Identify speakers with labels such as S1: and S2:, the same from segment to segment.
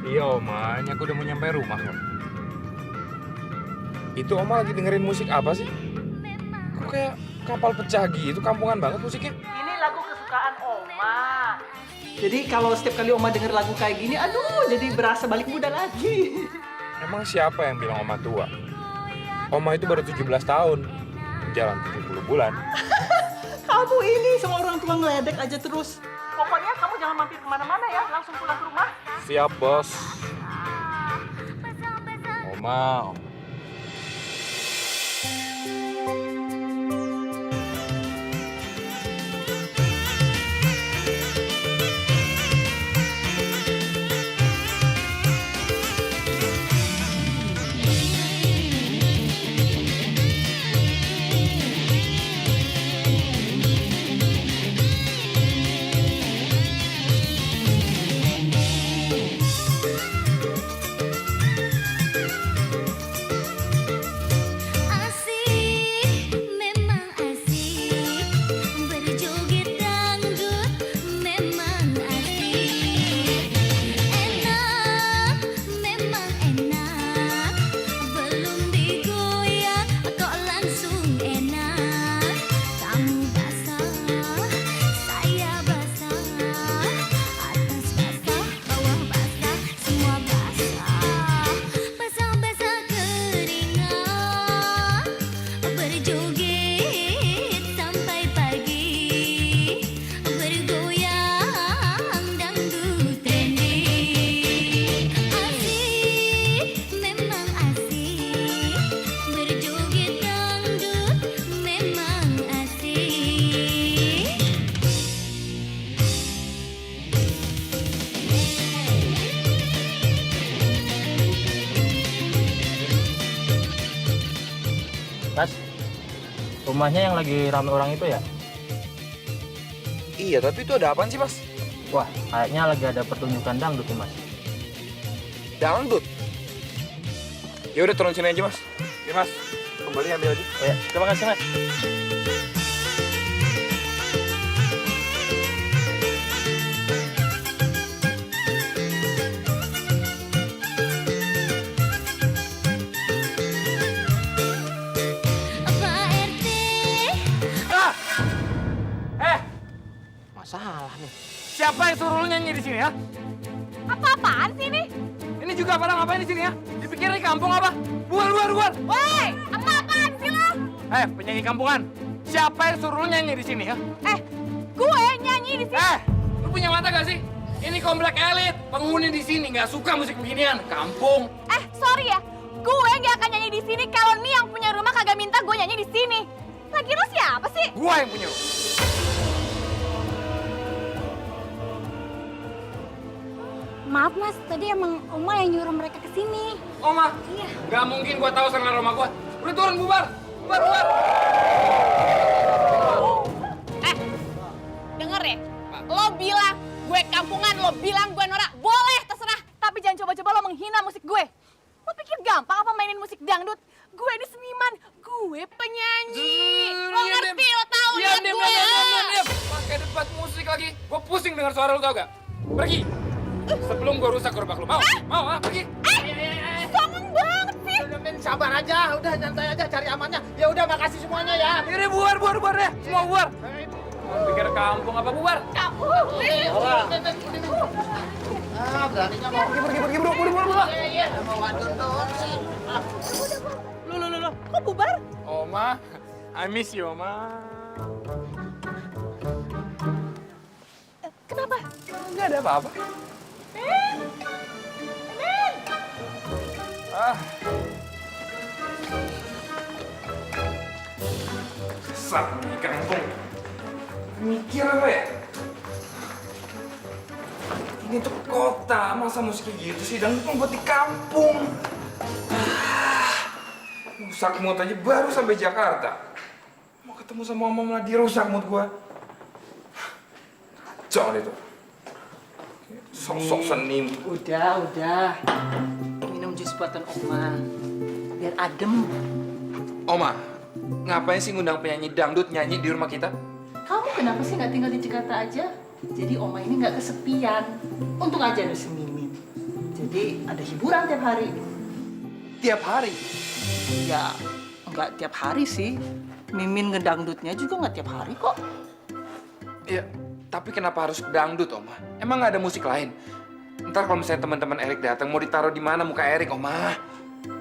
S1: Iya, Oma. Ini aku udah mau nyampe rumah loh. Itu Oma lagi dengerin musik apa sih? Kok kayak kapal pecah gitu, kampungan banget musiknya.
S2: Ini lagu kesukaan Oma. Jadi kalau setiap kali Oma denger lagu kayak gini, aduh jadi berasa balik muda lagi.
S1: Emang siapa yang bilang Oma tua? Oma itu baru 17 tahun. Jalan 70 bulan.
S2: Kamu ini sama orang tua ngeledek aja terus. Pokoknya kamu jangan mampir kemana-mana ya, langsung pulang ke rumah.
S1: Siap, Bos. Oma.
S3: Mas, rumahnya yang lagi ramai orang itu ya?
S1: Iya, tapi itu ada apaan sih, Mas?
S3: Wah, kayaknya lagi ada pertunjukan dangdut nih, Mas.
S1: Dangdut. Ya udah turun sini aja, Mas. Ya, Mas. Kembali ambil aja.
S3: Oh ya, terima kasih, Mas.
S1: Masalah nih. Siapa yang suruh lu nyanyi di sini ya?
S4: Apa-apaan sih ini?
S1: Ini juga pada ngapain di sini ya? Dipikir di kampung apa? Buar.
S4: Woi, apa-apaan sih lo?
S1: Penyanyi kampungan. Siapa yang suruh lu nyanyi di sini ya?
S4: Gue nyanyi di sini.
S1: Lu punya mata gak sih? Ini komplek elit. Penghuni di sini nggak suka musik beginian. Kampung.
S4: Sorry ya. Gue nggak akan nyanyi di sini kalau nih yang punya rumah kagak minta gue nyanyi di sini. Lagi lo siapa sih?
S1: Gua yang punya.
S5: Maaf mas, tadi emang Oma yang nyuruh mereka ke sini.
S1: Oma?
S5: Iya.
S1: Gak mungkin gua tahu selera rumah gua. Udah turun, bubar.
S4: Denger ya. Lo bilang gue kampungan, lo bilang gue norak. Boleh, terserah. Tapi jangan coba-coba lo menghina musik gue. Lo pikir gampang apa mainin musik dangdut? Gue ini seniman, gue penyanyi. Lo ngerti, lo tahu niat gue.
S1: Diam. Pakai debat musik lagi. Gua pusing dengar suara lu, tau gak? Pergi. Sebelum gua rusak gerobak lu. Mau, pergi.
S4: Sombong banget sih.
S2: Sabar aja, udah nyantai aja cari amannya. Ya udah makasih semuanya ya.
S1: Ini bubar deh. Semua bubar. Pikir kampung apa bubar?
S2: Beraninya mau
S1: Pergi, bro.
S2: mau adun doang sih.
S4: Loh, kok bubar?
S1: Oma, I miss you, Oma.
S4: Kenapa?
S1: Nggak ada apa-apa. Kesat di kampung. Mikir apa ya? Ini tuh kota, masa musik kayak gitu sih? Dan itu buat di kampung. Rusak mood aja baru sampai Jakarta. Mau ketemu sama Mama malah dirusak mood gua. Kacau itu. Sok-sok seni.
S2: Udah. Minum jus buatan Oma. Biar adem.
S1: Oma, ngapain sih ngundang penyanyi dangdut nyanyi di rumah kita?
S2: Kamu kenapa sih nggak tinggal di Jakarta aja? Jadi Oma ini nggak kesepian. Untung aja ada si Mimin. Jadi Jadi ada hiburan tiap hari.
S1: Tiap hari.
S2: Ya, nggak tiap hari sih. Mimin ngedangdutnya juga nggak tiap hari kok.
S1: Ya, tapi kenapa harus dangdut, Oma? Emang nggak ada musik lain? Ntar kalau misalnya teman-teman Erik datang, mau ditaruh di mana muka Erik, Oma?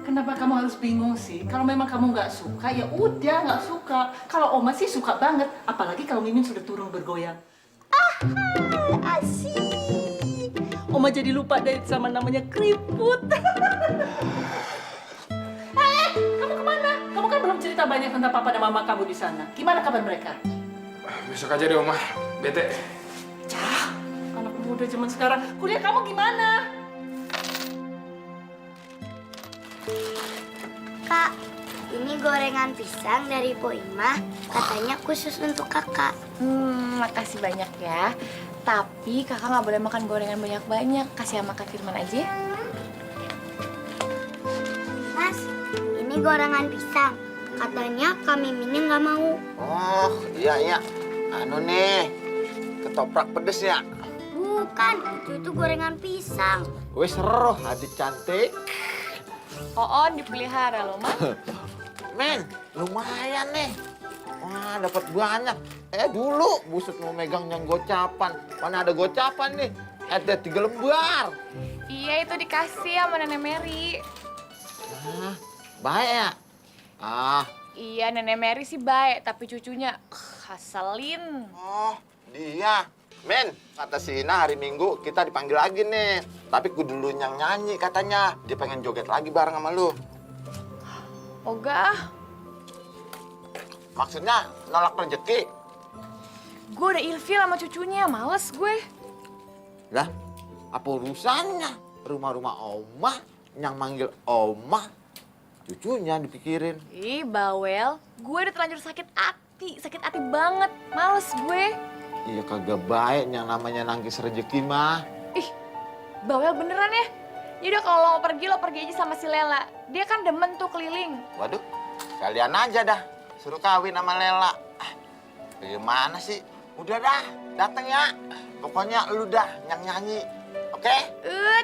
S2: Kenapa kamu harus bingung sih? Kalau memang kamu nggak suka, ya udah nggak suka. Kalau Oma sih suka banget, apalagi kalau Mimin sudah turun bergoyang. Asik. Oma jadi lupa deh sama namanya keriput. Kamu kemana? Kamu kan belum cerita banyak tentang papa dan mama kamu di sana. Gimana kabar mereka?
S1: Besok aja deh, Oma. Bete.
S2: Cah, anak muda zaman sekarang. Kuliah kamu gimana?
S6: Kak, ini gorengan pisang dari Po Imah, katanya khusus untuk kakak.
S4: Makasih banyak ya. Tapi kakak nggak boleh makan gorengan banyak-banyak. Kasih sama Kak Firman aja ya.
S6: Mas, ini gorengan pisang. Katanya kami Mimin nggak mau.
S7: Oh, iya. Anu nih, ketoprak pedes ya.
S6: Bukan, itu gorengan pisang.
S7: Wes seru, adik cantik.
S4: Oon dipelihara loh, Mak.
S7: Men, lumayan nih. Wah, dapat banyak. Dulu busut mau megang yang gocapan. Mana ada gocapan nih? Ada 3 lembar.
S4: Iya, itu dikasih sama Nenek Mary.
S7: Baik ya?
S4: Iya, Nenek Mary sih baik, tapi cucunya haselin.
S7: Oh, dia. Men, kata si Ina hari Minggu kita dipanggil lagi nih. Tapi kudu lu yang nyanyi katanya. Dia pengen joget lagi bareng sama lu.
S4: Ogah,
S7: Maksudnya nolak rezeki.
S4: gue udah ilfil sama cucunya, males gue.
S7: Lah, apa urusannya? Rumah-rumah Oma yang manggil Oma. Cucunya dipikirin.
S4: Ih, bawel. Gue udah terlanjur sakit hati banget. Males gue.
S7: Iya kagak baik yang namanya nangkis rezeki mah.
S4: Ih, bawel beneran ya? Yaudah kalau lo mau pergi, lo pergi aja sama si Lela. Dia kan demen tuh keliling.
S7: Waduh, kalian aja dah. Suruh kawin sama Lela. Gimana sih? Udah dah, dateng ya. Pokoknya lu dah yang nyanyi. Oke?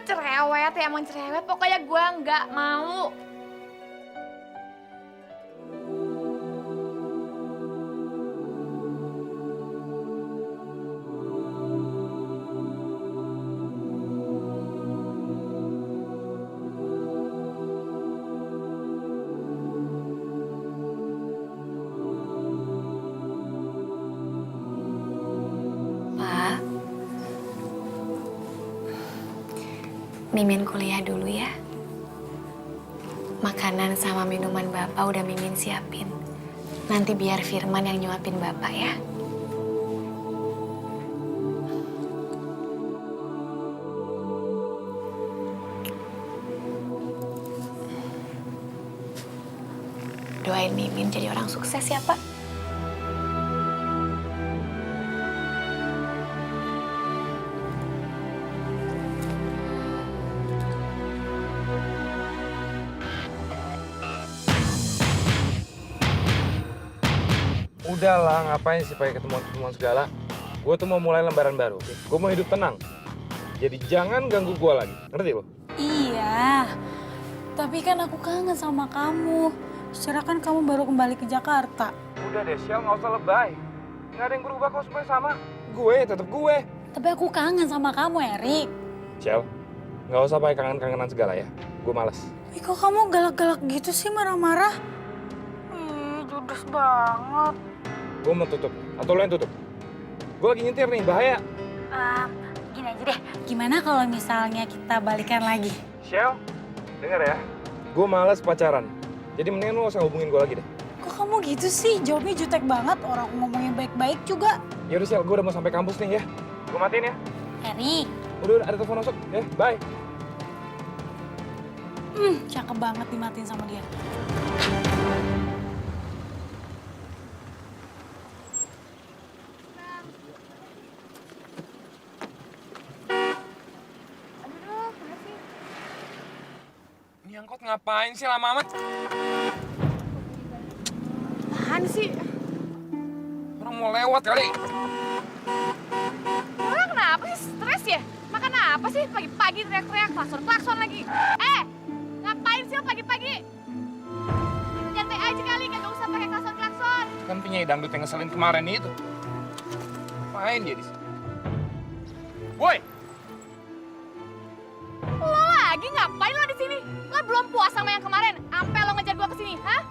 S4: Cerewet ya, emang cerewet. Pokoknya gue nggak mau. Mimin kuliah dulu ya. Makanan sama minuman Bapak udah Mimin siapin. Nanti biar Firman yang nyuapin Bapak ya. Doain Mimin jadi orang sukses ya, Pak.
S1: Udahlah, ngapain sih pakai ketemuan-ketemuan segala? Gue tuh mau mulai lembaran baru, oke? Gue mau hidup tenang. Jadi jangan ganggu gue lagi, ngerti lo?
S5: Iya, tapi kan aku kangen sama kamu. Secara kan kamu baru kembali ke Jakarta.
S1: Udah deh, Shell, nggak usah lebay. Nggak ada yang berubah kok, semuanya sama. Gue, tetap gue.
S5: Tapi aku kangen sama kamu, Erik.
S1: Shell, nggak usah pakai kangen-kangenan segala ya. Gue males.
S5: Ih, kok kamu galak-galak gitu sih, marah-marah? Judes banget.
S1: Gue mau tutup, atau lo yang tutup? Gue lagi nyetir nih, bahaya.
S5: Gini aja deh, gimana kalau misalnya kita balikan lagi?
S1: Shell, denger ya. Gue males pacaran. Jadi mendingan lo gak usah hubungin gue lagi deh.
S5: Kok kamu gitu sih? Jawabnya jutek banget, orang aku ngomongnya baik-baik juga.
S1: Yaudah Shell, gue udah mau sampai kampus nih ya. Gue matiin ya.
S5: Erik,
S1: Udah, ada telepon masuk. Ya, bye.
S5: cakep banget dimatiin sama dia.
S1: Ini angkot ngapain sih lama amat?
S4: Apaan sih?
S1: Orang mau lewat kali.
S4: Orang kenapa sih? Stres ya? Makan Kenapa sih pagi-pagi teriak-teriak, klakson lagi? Ngapain sih lo pagi-pagi? Nyantai aja kali, kagak usah pakai klakson.
S1: Kan penyanyi dangdut yang ngeselin kemarin itu. Main dia di sini. Woi,
S4: Lo lagi ngapain lo di sini? Lo belum puas sama yang kemarin, sampai lo ngejar gua ke sini, hah?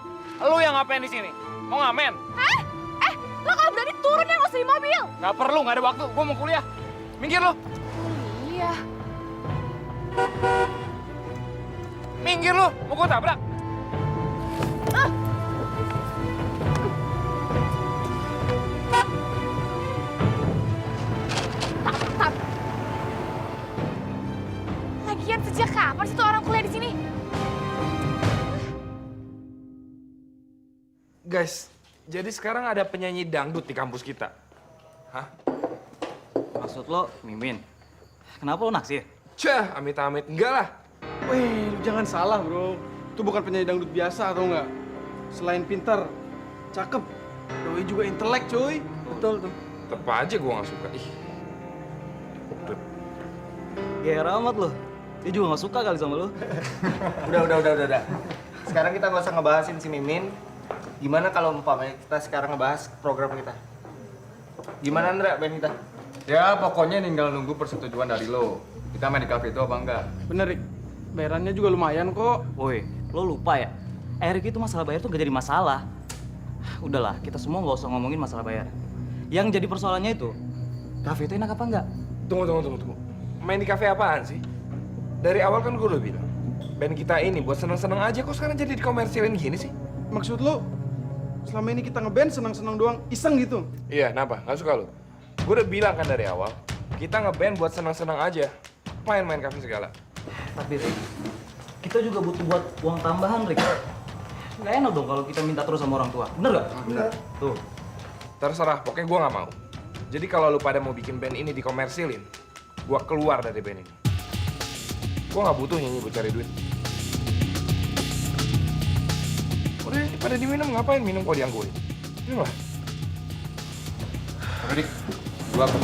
S1: lu yang ngapain di sini? Mau ngamen?
S4: Hah? Lo kalau berani turun ya, nggak usah di mobil.
S1: Gak perlu, gak ada waktu. Gue mau kuliah. Minggir lu.
S4: Iya.
S1: Minggir lu, mau gue tabrak.
S4: Tab. Lagian sejak kapan sih tuh orang kuliah di sini?
S1: Guys, jadi sekarang ada penyanyi dangdut di kampus kita. Hah?
S3: Maksud lo, Mimin? Kenapa lo naksir?
S1: Cah, amit-amit. Enggak lah.
S8: Wih, lu jangan salah bro. Itu bukan penyanyi dangdut biasa atau enggak? Selain pintar, cakep, doi juga intelek cuy. Betul tuh.
S1: Tetep aja gue gak suka. Ih.
S3: GR amat lo. Dia juga gak suka kali sama lo.
S9: Udah. Sekarang kita nggak usah ngebahasin si Mimin. Gimana kalau umpamanya kita sekarang ngebahas program kita? Gimana Andra, band kita?
S10: Ya pokoknya tinggal nunggu persetujuan dari lo. Kita main di cafe itu apa enggak?
S8: Bener, Rik. Bayarannya juga lumayan kok.
S3: Woi, lo lupa ya? Erik itu masalah bayar tuh gak jadi masalah. Udahlah, kita semua gak usah ngomongin masalah bayar. Yang jadi persoalannya itu, kafe itu enak apa enggak?
S1: Tunggu. Main di kafe apaan sih? Dari awal kan gue udah bilang. Band kita ini buat seneng-seneng aja, kok sekarang jadi dikomersilin gini sih?
S8: Maksud lu, selama ini kita ngeband senang-senang doang, iseng gitu?
S1: Iya, kenapa? Gak suka lu? Gue udah bilang kan dari awal, kita ngeband buat seneng-seneng aja. Main-main kafe segala.
S3: Tapi Rik, kita juga butuh buat uang tambahan, Rik. Gak enak dong kalau kita minta terus sama orang tua. Bener gak?
S9: Bener.
S3: Tuh.
S1: Terserah, pokoknya gue gak mau. Jadi kalau lu pada mau bikin band ini dikomersilin, gue keluar dari band ini. Gue gak butuh nyanyi buat cari duit. Udah, ini pada diminum ngapain? Minum kok dianggurin. Minum lah.
S10: Udah dik, gua ke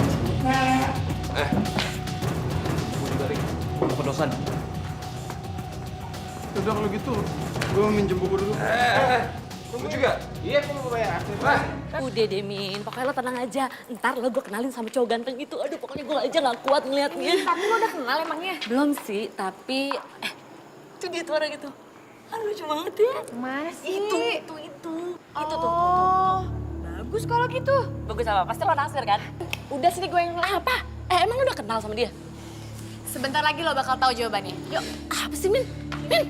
S3: Gue juga, Rik. Gue dosan.
S8: Udah kalau gitu, gue mau minjem buku dulu.
S1: Lu juga?
S7: Iya, aku mau bayar.
S11: Udah deh, Min. Pokoknya lo tenang aja. Ntar lo gue kenalin sama cowok ganteng itu. Aduh, pokoknya gue aja gak kuat ngeliatnya.
S4: Tapi lo udah kenal emangnya?
S11: Belum sih, tapi... itu dia tuh orang itu. Aduh, lucu banget ya.
S4: Mana sih?
S11: Itu. Itu tuh.
S4: Bagus kalau gitu.
S11: Bagus apa? Pasti lo naksir kan?
S4: Udah sini gue yang
S11: Apa? Emang lo udah kenal sama dia?
S4: Sebentar lagi lo bakal tahu jawabannya. Yuk.
S11: Apa sih, Min? Min!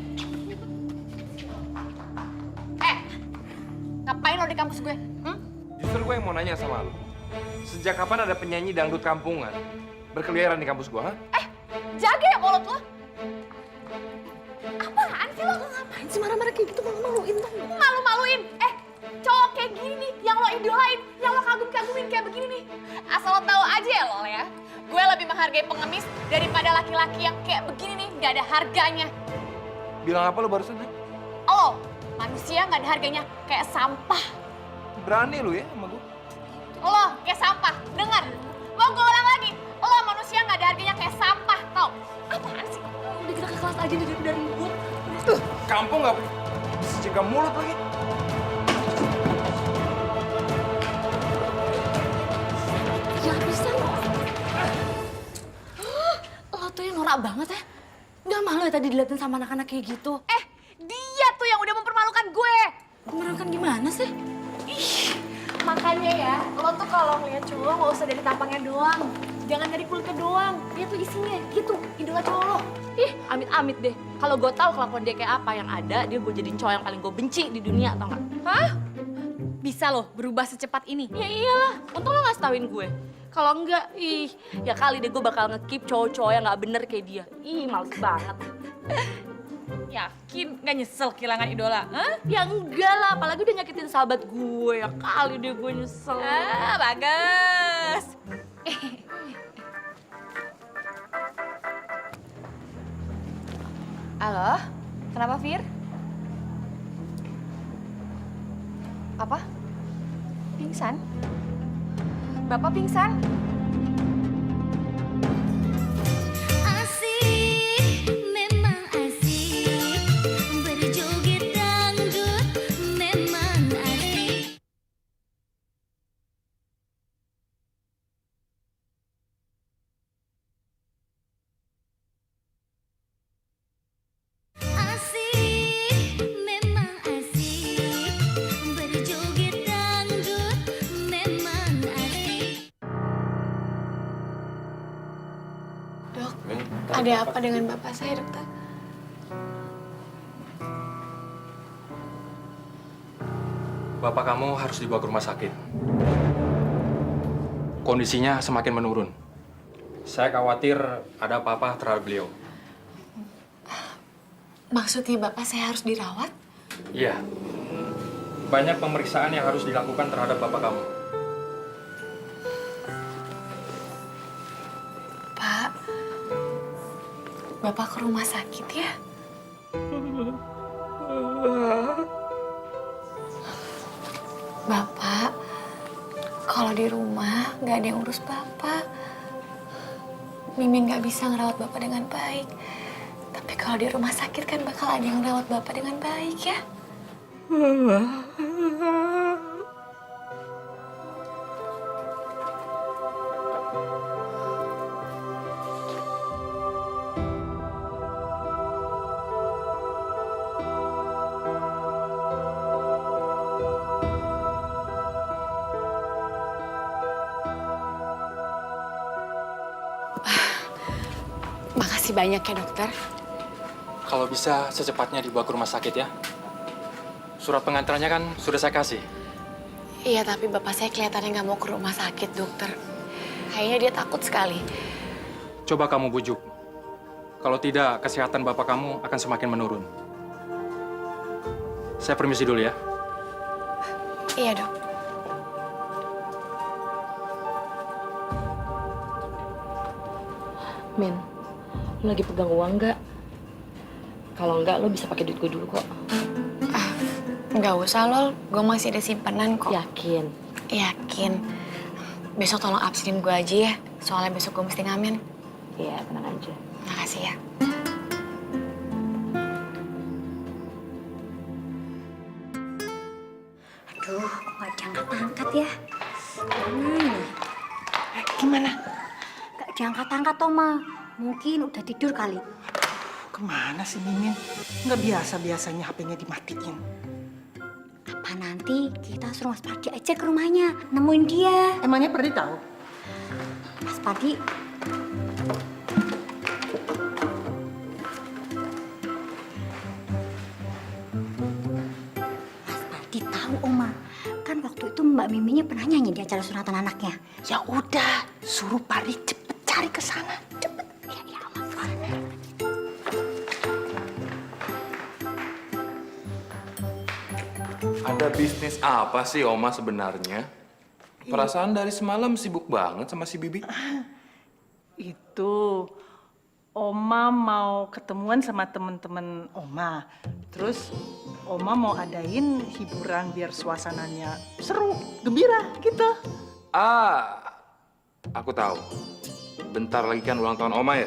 S4: Ngapain lo di kampus gue?
S1: Justru gue yang mau nanya sama lu. Sejak kapan ada penyanyi dangdut kampungan berkeliaran di kampus gue, ha?
S4: Jaga ya mulut lo. Apaan sih lo?
S11: Ngapain sih marah-marah kayak gitu? Malu-maluin tau gak?
S4: Malu-maluin. Cowok kayak gini nih, yang lo idolain, yang lo kagum-kagumin kayak begini nih. Asal lo tahu aja ya lo ya. Gue lebih menghargai pengemis daripada laki-laki yang kayak begini nih, gak ada harganya.
S1: Bilang apa lu barusan, ha?
S4: Lo, manusia gak ada harganya, kayak sampah.
S1: Berani lu ya sama gue?
S4: Lo, kayak sampah. Dengar, mau gue ulang lagi. Lo manusia gak ada harganya kayak sampah, tau? Apaan sih?
S11: Udah kita ke kelas aja daripada ribut.
S1: Kampung gak bisa jaga mulut lagi.
S11: Ya bisa lo. Lo tuh yang norak banget ya. Gak malu ya tadi diliatin sama anak-anak kayak gitu.
S4: Dia tuh yang udah mempermalukan gue.
S11: Merugikan gimana sih?
S4: Makanya ya, lo tuh kalau ngeliat cowok gak usah dari tampangnya doang. Jangan dari kulitnya doang. Dia tuh isinya, gitu, idola cowok lo.
S11: Ih, amit-amit deh. Kalau gue tahu kelakuan dia kayak apa, yang ada dia gue jadiin cowok yang paling gue benci di dunia, tau gak?
S4: Hah? Bisa loh berubah secepat ini?
S11: Ya iyalah, untung lo ngasih tauin gue. Kalau enggak, ya kali deh gue bakal nge-keep cowok-cowok yang gak bener kayak dia. Ih, males banget.
S4: Yakin gak nyesel kehilangan idola? Hah?
S11: Ya enggak lah, apalagi udah nyakitin sahabat gue. Ya kali deh gue nyesel.
S4: Bagus. Halo, kenapa Fir? Apa? Pingsan? Bapak pingsan?
S12: Ada apa dengan bapak saya, dokter?
S10: Bapak kamu harus dibawa ke rumah sakit. Kondisinya semakin menurun. Saya khawatir ada apa-apa terhadap beliau.
S12: Maksudnya bapak saya harus dirawat?
S10: Iya. Banyak pemeriksaan yang harus dilakukan terhadap bapak kamu.
S12: Pak, bapak ke rumah sakit ya? Bapak, kalau di rumah nggak ada yang urus bapak. Mimin nggak bisa ngerawat bapak dengan baik. Tapi kalau di rumah sakit kan bakal ada yang ngerawat bapak dengan baik ya. Makasih banyak ya dokter.
S10: Kalau bisa secepatnya dibawa ke rumah sakit ya. Surat pengantarannya kan sudah saya kasih.
S12: Iya, tapi bapak saya kelihatannya nggak mau ke rumah sakit, dokter. Kayaknya dia takut sekali.
S10: Coba kamu bujuk. Kalau tidak, kesehatan bapak kamu akan semakin menurun. Saya permisi dulu ya.
S12: Iya, dok.
S11: Min, lo lagi pegang uang nggak? Kalau nggak, lo bisa pakai duit gue dulu kok.
S12: Nggak usah, Lol. Gue masih ada simpanan kok.
S11: Yakin?
S12: Yakin. Besok tolong absenin gue aja ya. Soalnya besok gue mesti ngamen.
S11: Iya, tenang aja.
S12: Makasih ya.
S6: Aduh, kok nggak diangkat-angkat ya?
S13: Gimana?
S6: Nggak diangkat-angkat, Oma. Mungkin udah tidur kali.
S13: Kemana sih Mimin? Nggak biasa-biasanya HP-nya dimatiin.
S6: Apa nanti kita suruh Mas Pardi aja ke rumahnya, nemuin dia.
S2: Emangnya Pardi tahu?
S6: Mas Pardi. Mas Pardi tahu, Oma. Kan waktu itu Mbak Miminya pernah nyanyi di acara sunatan anaknya.
S13: Ya udah, suruh Pardi cepet cari ke sana. Cepet.
S6: Iya, Oma.
S14: Ada bisnis apa sih Oma sebenarnya? Perasaan dari semalam sibuk banget sama si Bibi.
S2: Itu Oma mau ketemuan sama temen-temen Oma. Terus Oma mau adain hiburan biar suasananya seru, gembira gitu.
S14: Ah, aku tahu. Bentar lagi kan ulang tahun Oma ya?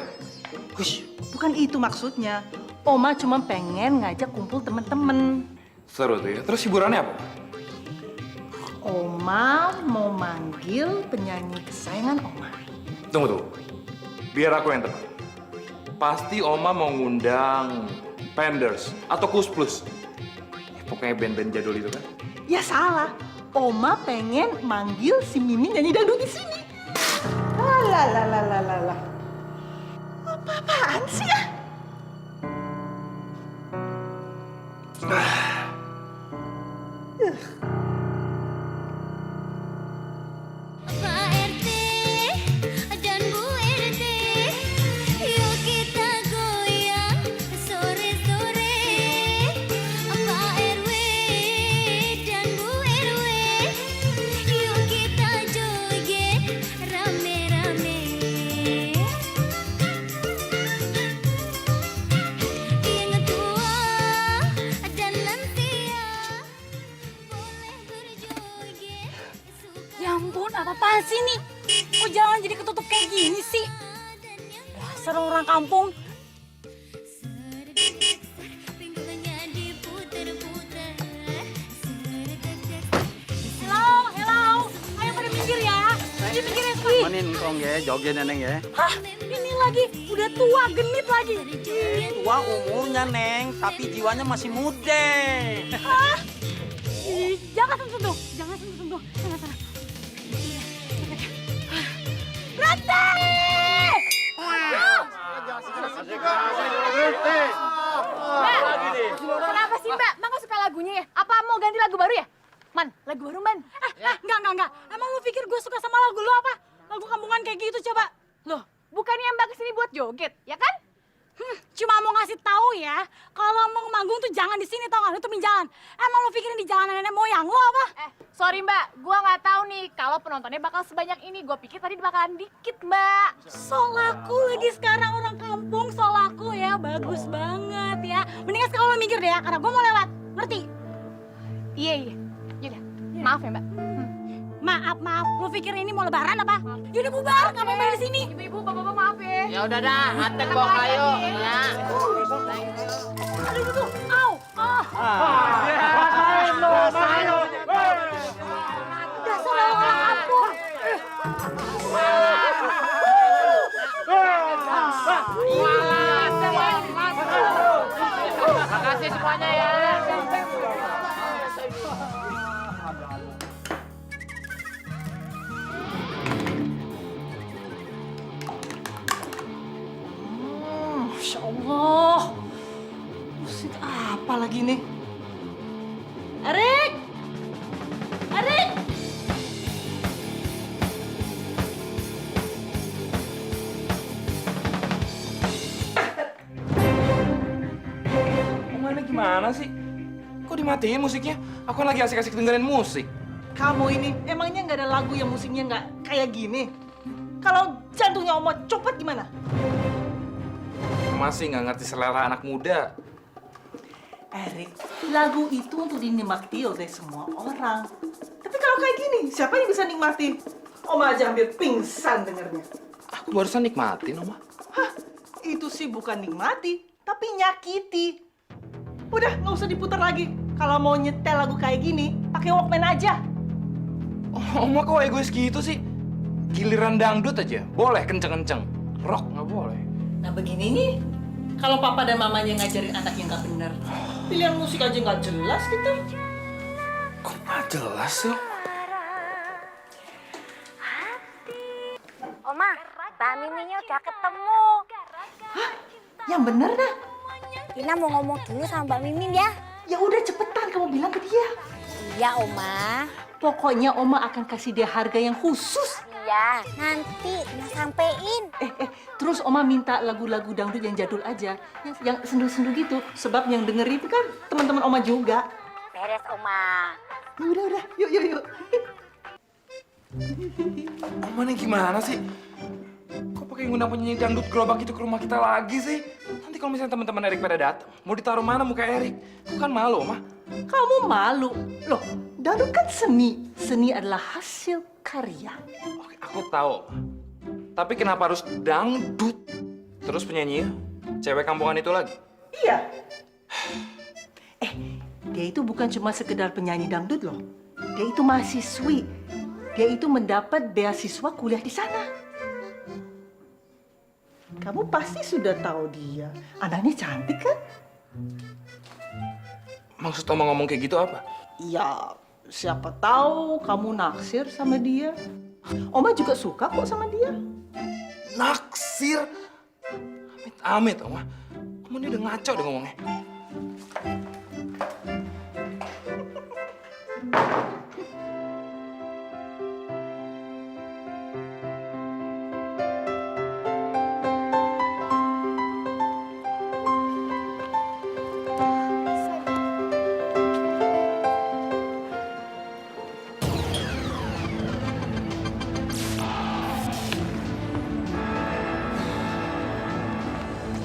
S2: Hush, bukan itu maksudnya. Oma cuma pengen ngajak kumpul temen-temen.
S14: Seru tuh ya. Terus hiburannya apa?
S2: Oma mau manggil penyanyi kesayangan Oma.
S14: Tunggu. Biar aku yang tebak. Pasti Oma mau ngundang Penders atau Kus Plus. Ya, pokoknya band-band jadul itu kan?
S2: Ya salah. Oma pengen manggil si Mimi nyanyi dangdut di sini. Alah. Apa-apaan sih ya?
S5: Ya ampun, apa-apaan sih nih? Kok jalan jadi ketutup kayak gini sih? Dasar orang kampung. Hello. Ayo pada minggir ya. Minggir ya, Spi.
S3: Manin kong ya, joget Neneng ya.
S5: Hah? Ini lagi, udah tua, genit lagi.
S3: Tua umurnya, Neng, tapi jiwanya masih muda.
S5: Hah? Ih, jangan sentuh. Jangan sentuh. Sana. Berhenti!
S4: Kenapa sih Mbak? Mbak nggak suka lagunya ya? Apa mau ganti lagu baru ya? Man, lagu baru Man.
S5: Enggak. Emang lu pikir gue suka sama lagu lu apa? Lagu kampungan kayak gitu coba.
S4: Loh, bukannya Mbak kesini buat joget, ya kan?
S5: Cuma mau ngasih tahu ya, kalau mau manggung tuh jangan di sini tau nggak? Lu tuh jalan. Emang lu pikirin di jalan nenek moyang lu apa?
S4: Sorry Mbak, gua nggak tahu nih kalau penontonnya bakal sebanyak ini. Gua pikir tadi bakalan dikit Mbak.
S5: So laku lagi sekarang orang kampung, so laku ya, bagus banget ya. Mendingan sekarang lu mikir deh ya, karena gua mau lewat, ngerti?
S4: Iya. Yaudah, maaf ya Mbak.
S5: Maaf, lu pikir ini mau lebaran apa? Yaudah bubar, ngapain main di sini?
S4: Ibu-ibu, bapak-bapak maaf ya.
S7: Ya udah dah, antek bawa kayu. Ya.
S5: Aduh, tuh, au, dasar orang kampung.
S7: Makasih semuanya ya.
S2: Masya Allah. Musik apa lagi nih? Erik! Erik!
S1: Omanya gimana sih? Kok dimatiin musiknya? Aku kan lagi asik-asik dengerin musik.
S2: Kamu ini emangnya nggak ada lagu yang musiknya nggak kayak gini? Kalau jantungnya Oma copot gimana?
S1: Masih nggak ngerti selera anak muda.
S2: Erik, lagu itu untuk dinikmati oleh semua orang. Tapi kalau kayak gini, siapa yang bisa nikmati? Oma aja hampir pingsan dengernya.
S1: Aku barusan nikmatin, Oma.
S2: Hah, itu sih bukan nikmati, tapi nyakiti. Udah, nggak usah diputar lagi. Kalau mau nyetel lagu kayak gini, pakai Walkman aja.
S1: Oh, Oma kok egois gitu sih? Giliran dangdut aja, boleh kenceng-kenceng. Rock nggak boleh.
S2: Nah begini nih, kalau papa dan mamanya ngajarin anak yang nggak bener, pilihan musik aja nggak jelas gitu.
S1: Kok nggak jelas sih?
S6: Oma, Mbak Miminya udah ketemu.
S2: Hah? Yang bener dah.
S6: Ina mau ngomong dulu sama Mbak Mimin ya.
S2: Ya udah cepetan kamu bilang ke dia.
S6: Iya, Oma.
S2: Pokoknya Oma akan kasih dia harga yang khusus.
S6: Iya, nanti Ina sampein.
S2: Terus Oma minta lagu-lagu dangdut yang jadul aja, yang sendu-sendu gitu. Sebab yang denger itu kan teman-teman Oma juga.
S6: Beres, Oma.
S2: Ya udah, yuk.
S1: Oma nih gimana sih? Kok pakai ngundang penyanyi dangdut gerobak itu ke rumah kita lagi sih? Nanti kalau misalnya teman-teman Erik pada datang, mau ditaruh mana muka Erik? Aku kan malu, Oma.
S2: Kamu malu? Loh, dangdut kan seni. Seni adalah hasil karya.
S1: Oke, aku tahu. Tapi kenapa harus dangdut? Terus penyanyi cewek kampungan itu lagi?
S2: Iya. Dia itu bukan cuma sekedar penyanyi dangdut loh. Dia itu mahasiswi. Dia itu mendapat beasiswa kuliah di sana. Kamu pasti sudah tahu dia. Anaknya cantik kan?
S1: Maksud Oma ngomong kayak gitu apa?
S2: Ya, siapa tahu kamu naksir sama dia. Oma juga suka kok sama dia.
S1: Naksir? Amit, Oma. Oma ini udah ngaco deh ngomongnya.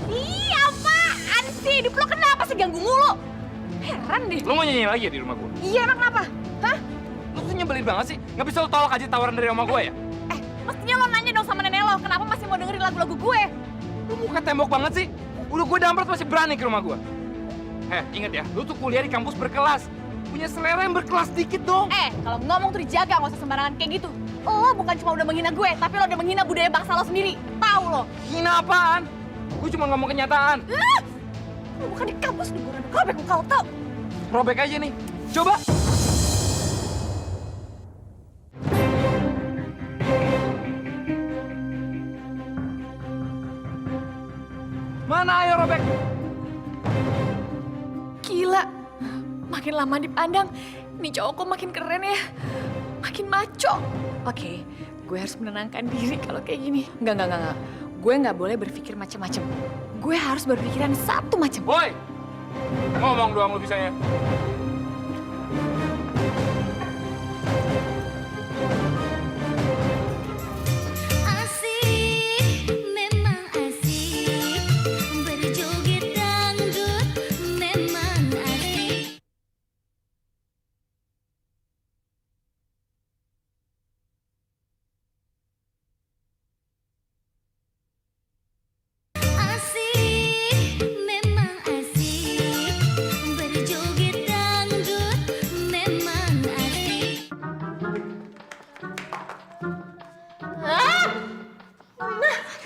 S4: Ih, apaan sih? Hidup lo kenapa sih ganggu mulu? Heran deh.
S1: Lo mau nyanyi lagi ya di rumah gue?
S4: Iya, emang kenapa? Hah?
S1: Lo tuh nyebelin banget sih. Nggak bisa lo tolak aja tawaran dari oma gue ya?
S4: Mestinya lo nanya dong sama nenek lo, kenapa masih mau dengerin lagu-lagu gue?
S1: Lo muka tembok banget sih. Udah gue damprat masih berani ke rumah gue. Inget ya, lo tuh kuliah di kampus berkelas. Punya selera yang berkelas dikit dong.
S4: Kalau ngomong tuh dijaga, nggak usah sembarangan kayak gitu. Lo bukan cuma udah menghina gue, tapi lo udah menghina budaya bangsa lo sendiri. Tahu lo?
S1: Hina apaan? Gue cuma ngomong kenyataan.
S4: Lo bukan di kampus nih, gue udah robek muka lo, tau?
S1: Robek aja nih. Coba.
S4: Makin lama dipandang, nih cowok kok makin keren ya. Makin maco. Oke, gue harus menenangkan diri kalau kayak gini. Enggak. Gue nggak boleh berpikir macam-macam. Gue harus berpikiran satu macam.
S1: Boy! Ngomong doang lu bisanya.
S6: Asik, memang asik. Berjoget dangdut memang asik. Asik, memang asik. Berjoget dangdut memang asik.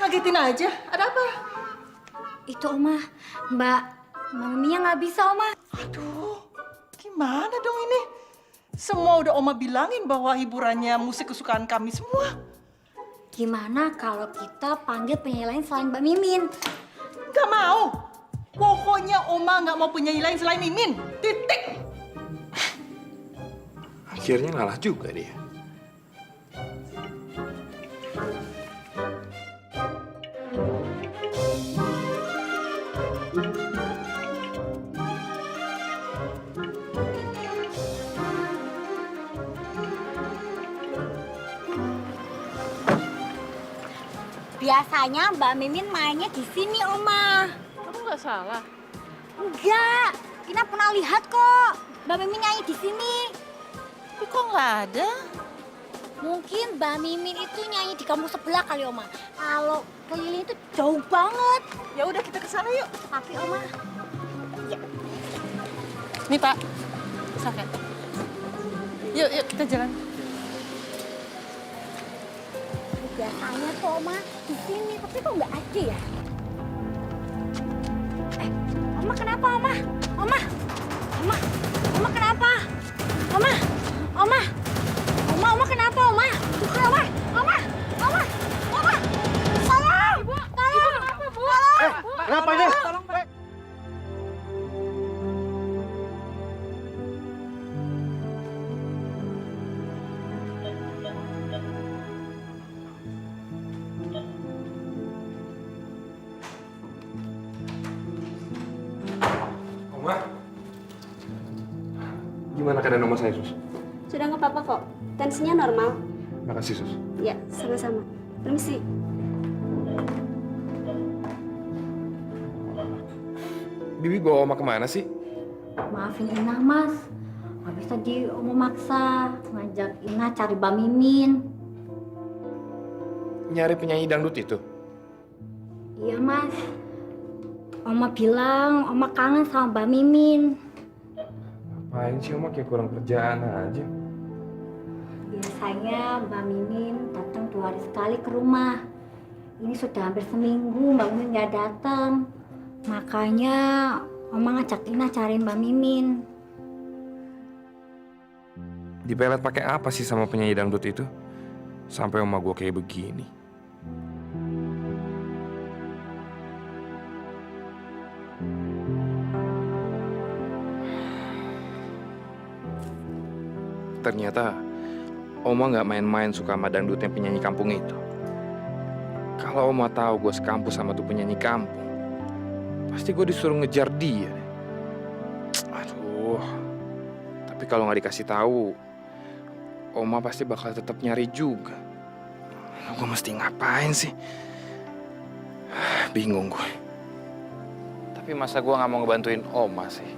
S2: Ngagetin aja. Ada apa?
S6: Itu Oma, Mbak Maminya nggak bisa Oma.
S2: Aduh, gimana dong ini? Semua udah Oma bilangin bahwa hiburannya musik kesukaan kami semua.
S6: Gimana kalau kita panggil penyanyi lain selain Mbak Mimin?
S2: Gak mau. Pokoknya Oma nggak mau penyanyi lain selain Mimin. Titik.
S1: Akhirnya ngalah juga dia.
S5: Biasanya Mbak Mimin mainnya di sini, Oma.
S4: Kamu nggak salah.
S5: Enggak, Ina pernah lihat kok. Mbak Mimin nyanyi di sini.
S2: Tapi kok nggak ada?
S5: Mungkin Mbak Mimin itu nyanyi di kampung sebelah kali, Oma. Kalau keliling itu jauh banget.
S2: Ya udah kita ke sana yuk.
S5: Tapi Oma,
S2: Nih Pak, sakit. Yuk kita jalan.
S5: biasanya tuh Oma di sini, tapi kok nggak ada ya? Oma kenapa, Oma? Oma kenapa? Oma kenapa, Oma? Bukan, Oma. Tolong! Ibu, kenapa, Bu?
S7: Kenapa ini?
S1: Oma, gimana keadaan Oma saya, Sus?
S15: Sudah nggak apa-apa kok. Tensinya normal.
S1: Makasih, Sus.
S15: Ya, sama-sama. Permisi.
S1: Bibi bawa Oma kemana sih?
S5: Maafin Ina, Mas. Habis tadi Oma maksa ngajak Ina cari Mbak Mimin.
S1: Nyari penyanyi dangdut itu?
S5: Iya, Mas. Oma bilang Oma kangen sama Mbak Mimin.
S1: Ngapain sih Oma kayak kurang kerjaan aja?
S5: Biasanya Mbak Mimin datang 2 hari sekali ke rumah. Ini sudah hampir seminggu Mbak Mimin nggak datang. Makanya Oma ngajak Ina cariin Mbak Mimin.
S1: Dipelet pakai apa sih sama penyanyi dangdut itu? Sampai Oma gue kayak begini. Ternyata Oma nggak main-main suka sama dangdutnya penyanyi kampung itu. Kalau Oma tahu gue sekampus sama tuh penyanyi kampung, pasti gue disuruh ngejar dia. Aduh. Tapi kalau nggak dikasih tahu, Oma pasti bakal tetap nyari juga. Gue mesti ngapain sih? Bingung gue. Tapi masa gue nggak mau ngebantuin Oma sih?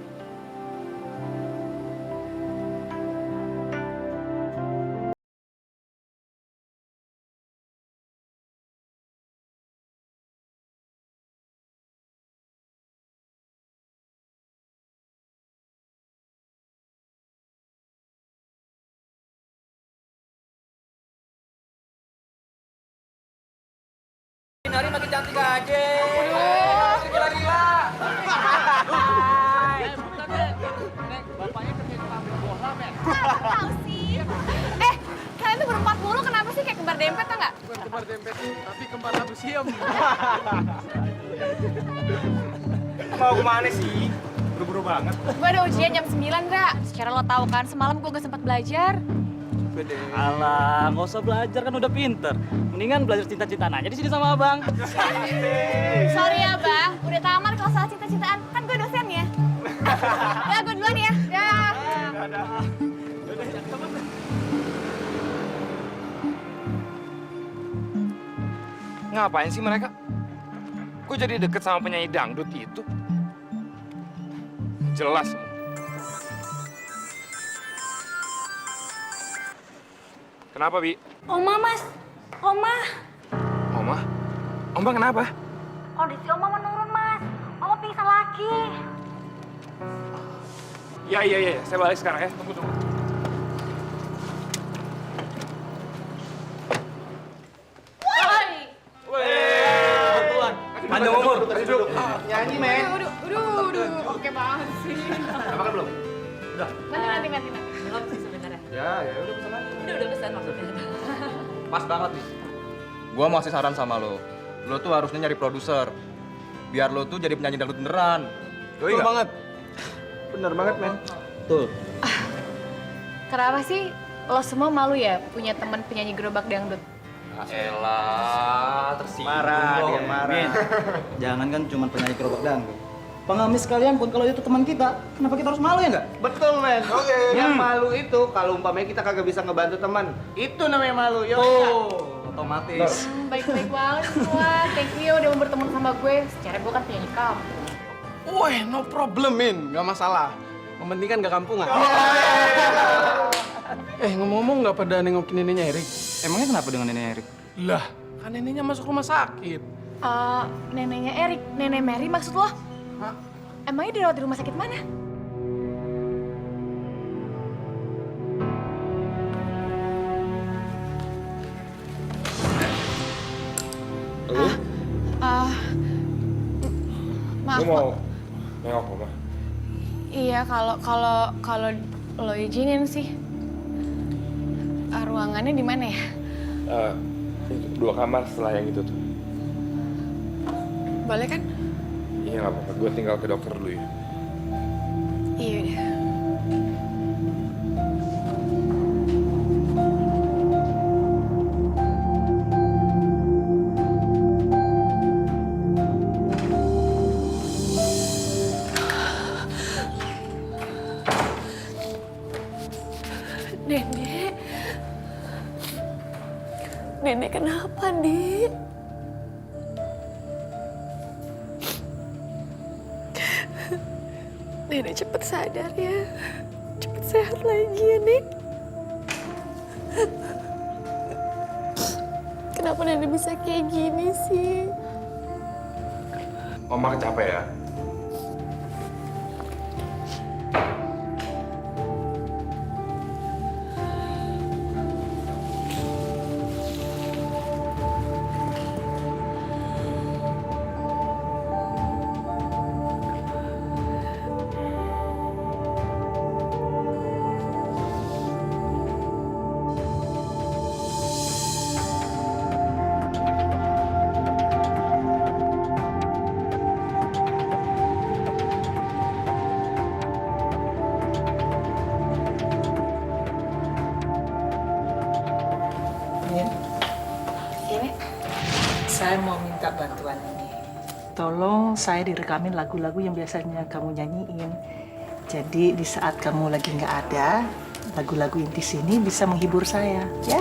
S3: Nari makin cantik aja. Gila-gila. Bapaknya kerja di pabrik bola, men.
S4: Tahu sih. Kalian tuh berempat mulu, kenapa sih kayak kembar dempet tau nggak?
S8: Bukan kembar dempet, tapi kembar labu siam.
S9: Mau kemana sih?
S8: buru-buru banget.
S4: Gue ada ujian jam 9, Ra. Secara lo tahu kan, semalam gue gak sempat belajar.
S3: Alah, nggak usah belajar kan udah pinter. Mendingan belajar cinta-cintaan aja di sini sama abang.
S4: Sorry ya, Bang. Udah tamat kalau soal cinta-cintaan. Kan gue dosennya. Ya, gue duluan ya. Ya.
S1: Ngapain sih mereka? Kok jadi deket sama penyanyi dangdut itu? Jelas. Kenapa, Bi?
S5: Oma, Mas. Oma.
S1: Oma? Oma kenapa?
S5: Kondisi Oma menurun, Mas. Oma pingsan lagi.
S1: Iya. Saya balik sekarang ya. Tunggu.
S3: Kebetulan. Panjang umur.
S9: Nyanyi, men.
S4: Aduh. Oke banget sih.
S9: Makan belum?
S4: Nanti.
S11: Belum sih sebenarnya.
S9: Ya udah pesan aja.
S11: Udah pesan maksudnya.
S9: Pas banget nih. Gua mau kasih saran sama lo. Lo tuh harusnya nyari produser. Biar lo tuh jadi penyanyi dangdut beneran.
S8: Betul banget. Bener banget, men.
S3: Tuh.
S4: Kenapa sih lo semua malu ya punya teman penyanyi gerobak dangdut?
S3: Elah, tersinggung.
S9: Marah, dia marah.
S3: Jangan kan cuma penyanyi gerobak dangdut. Pengamis kalian pun kalau itu teman kita, kenapa kita harus malu ya nggak?
S9: Betul, men. Yang malu itu kalau umpamanya kita kagak bisa ngebantu teman. Itu namanya malu. Yo.
S3: Otomatis.
S4: Baik-baik banget semua. Thank you udah mau berteman sama gue. Secara gue kan penyanyi kampung.
S8: Woi, no problem, Min. Gak masalah. Yang penting kan gak kampungan. Ngomong-ngomong gak pada nengokin neneknya Erik?
S3: Emangnya kenapa dengan nenek Erik?
S8: Lah, kan neneknya masuk rumah sakit.
S4: Neneknya Erik, nenek Mary maksud lo? Emangnya dirawat di rumah sakit mana? Maaf,
S1: Lu mau nengok Oma?
S4: Iya, kalau lo izinin sih. Ruangannya di mana ya?
S1: Itu 2 kamar setelah yang itu tuh.
S4: Boleh kan?
S1: Iya nggak apa-apa, gue tinggal ke dokter dulu ya.
S4: Iya udah.
S12: Nenek kenapa, Dik? Nenek cepet sadar ya. Cepet sehat lagi ya, Dik. Kenapa Nenek bisa kayak gini sih?
S1: Oma capek ya?
S2: Saya mau minta bantuan ini. Tolong saya direkamin lagu-lagu yang biasanya kamu nyanyiin. Jadi di saat kamu lagi nggak ada, lagu-lagu yang di sini bisa menghibur saya, ya?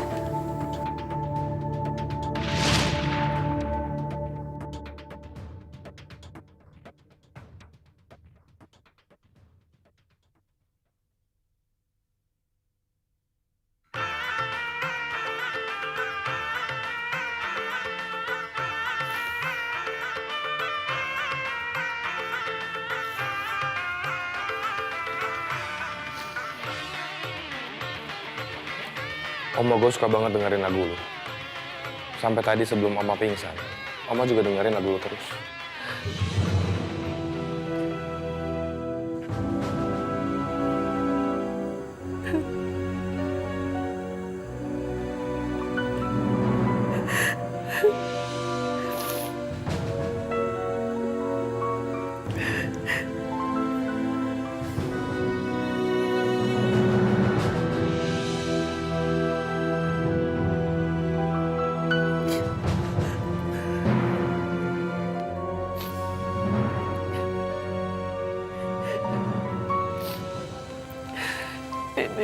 S1: Oma, gue suka banget dengerin lagu lu. Sampai tadi sebelum Oma pingsan, Oma juga dengerin lagu lu terus.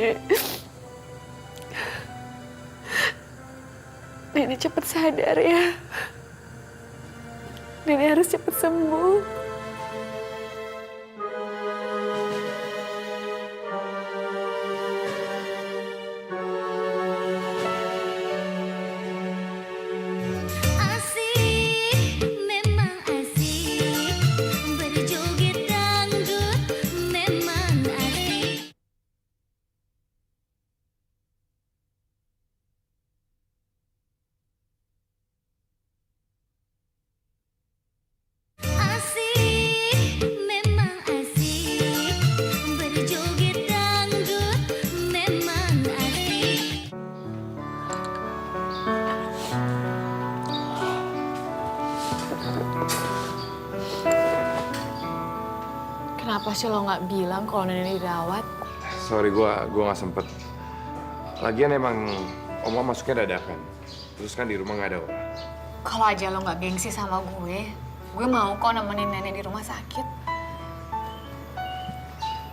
S12: Nenek. Nenek cepet sadar ya. Nenek harus cepet sembuh.
S4: Kenapa sih lo nggak bilang kalau nenek dirawat?
S1: Sorry, gua nggak sempet. Lagian emang Oma masuknya dadakan. Terus kan di rumah nggak ada orang.
S4: Kalau aja lo nggak gengsi sama gue mau kok nemenin nenek di rumah sakit.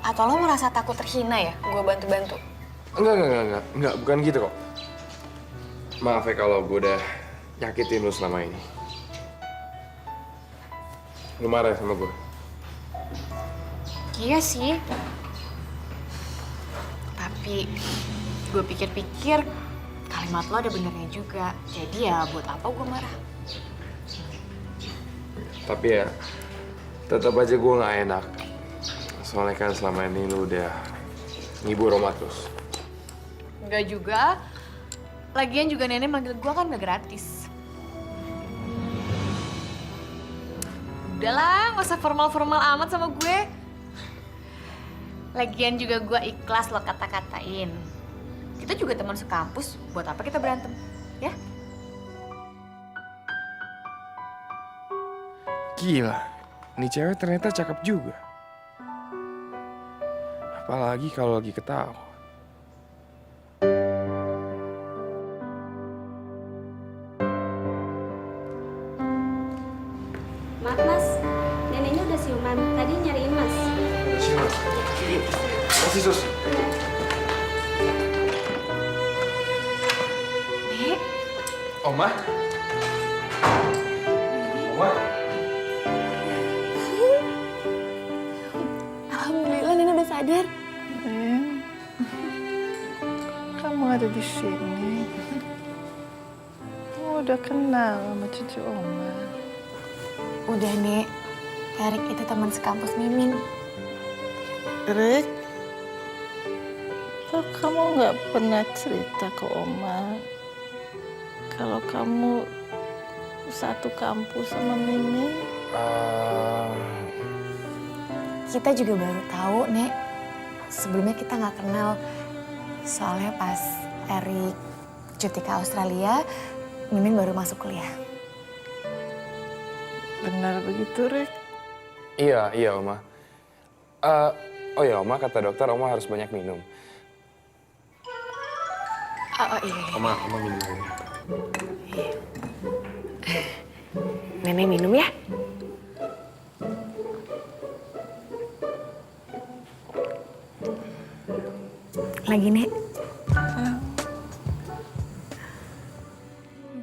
S4: Atau lo merasa takut terhina ya, gue bantu-bantu?
S1: Enggak, bukan gitu kok. Maaf ya kalau gue udah nyakitin lo selama ini. Lo marah sama gue?
S4: Iya sih. Tapi gue pikir-pikir kalimat lo ada benernya juga. Jadi ya buat apa gue marah?
S1: Tapi ya tetap aja gue nggak enak. Soalnya kan selama ini lo udah ngibur Oma terus.
S4: Enggak juga. Lagian juga nenek manggil gue kan gak gratis. Udahlah, gak usah formal-formal amat sama gue. Lagian juga gue ikhlas lo kata-katain. Kita juga teman sekampus, buat apa kita berantem, ya?
S1: Gila, nih cewek ternyata cakep juga. Apalagi kalau lagi ketawa.
S15: Maaf mas, neneknya udah siuman. Tadi nyariin mas.
S1: Siuman? Masih sus.
S4: Nek.
S1: Oma? Oma?
S12: Alhamdulillah nenek udah sadar.
S2: Kamu ada di sini. Kamu udah kenal sama cucu Oma.
S4: Udah, Nek. Erik itu teman sekampus Mimin.
S2: Rick, kok kamu nggak pernah cerita ke Oma kalau kamu satu kampus sama Mimin?
S4: Kita juga baru tahu, Nek. Sebelumnya kita nggak kenal. Soalnya pas Erik cuti ke Australia, Mimin baru masuk kuliah.
S2: Benar begitu, Rick?
S1: Iya, Oma. Oh ya, Oma, kata dokter Oma harus banyak minum.
S4: Oh iya.
S1: Oma minum dulu.
S4: Nenek minum ya. Lagi, Nek.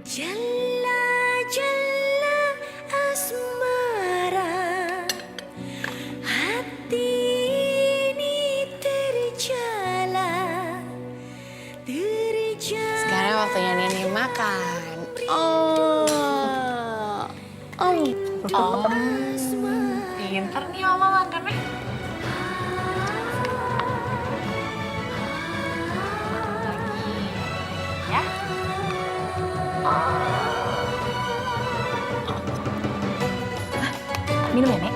S16: Jalla jalla asmara, hati ini terjala.
S4: Sekarang waktunya Nenek makan. Pinter nih Oma makannya. Ya. Minum ya, Nek.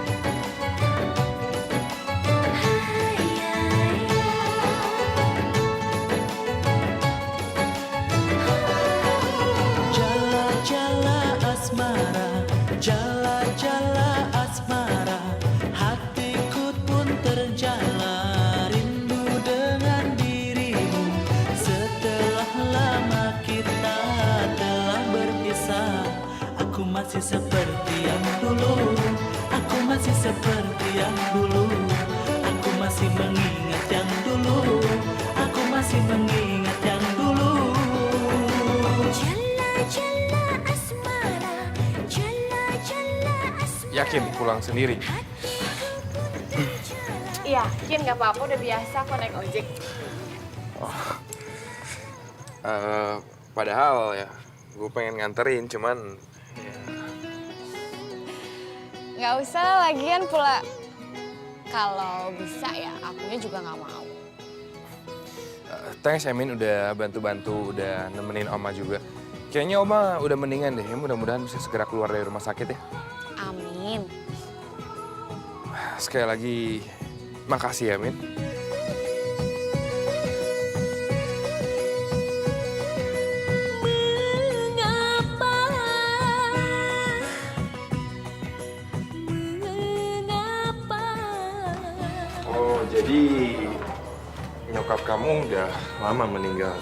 S16: Jala-jala asmara, jala-jala asmara, hatiku pun terjala rindu dengan dirimu. Setelah lama kita telah berpisah, aku masih seperti yang dulu, aku masih seperti yang dulu, aku masih mengingat yang dulu, aku
S1: Yakin pulang sendiri?
S4: Yakin nggak apa-apa, udah biasa kok naik ojek.
S1: Padahal ya, gue pengen nganterin, cuman ya.
S4: Nggak usah lah, lagian pula. Kalau bisa ya, akunya juga nggak mau.
S1: Thanks ya Min, udah bantu-bantu, udah nemenin Oma juga. Kayaknya Oma udah mendingan deh, mudah-mudahan bisa segera keluar dari rumah sakit ya.
S4: Amin.
S1: Sekali lagi, makasih ya Min. Oh, jadi nyokap kamu udah lama meninggal.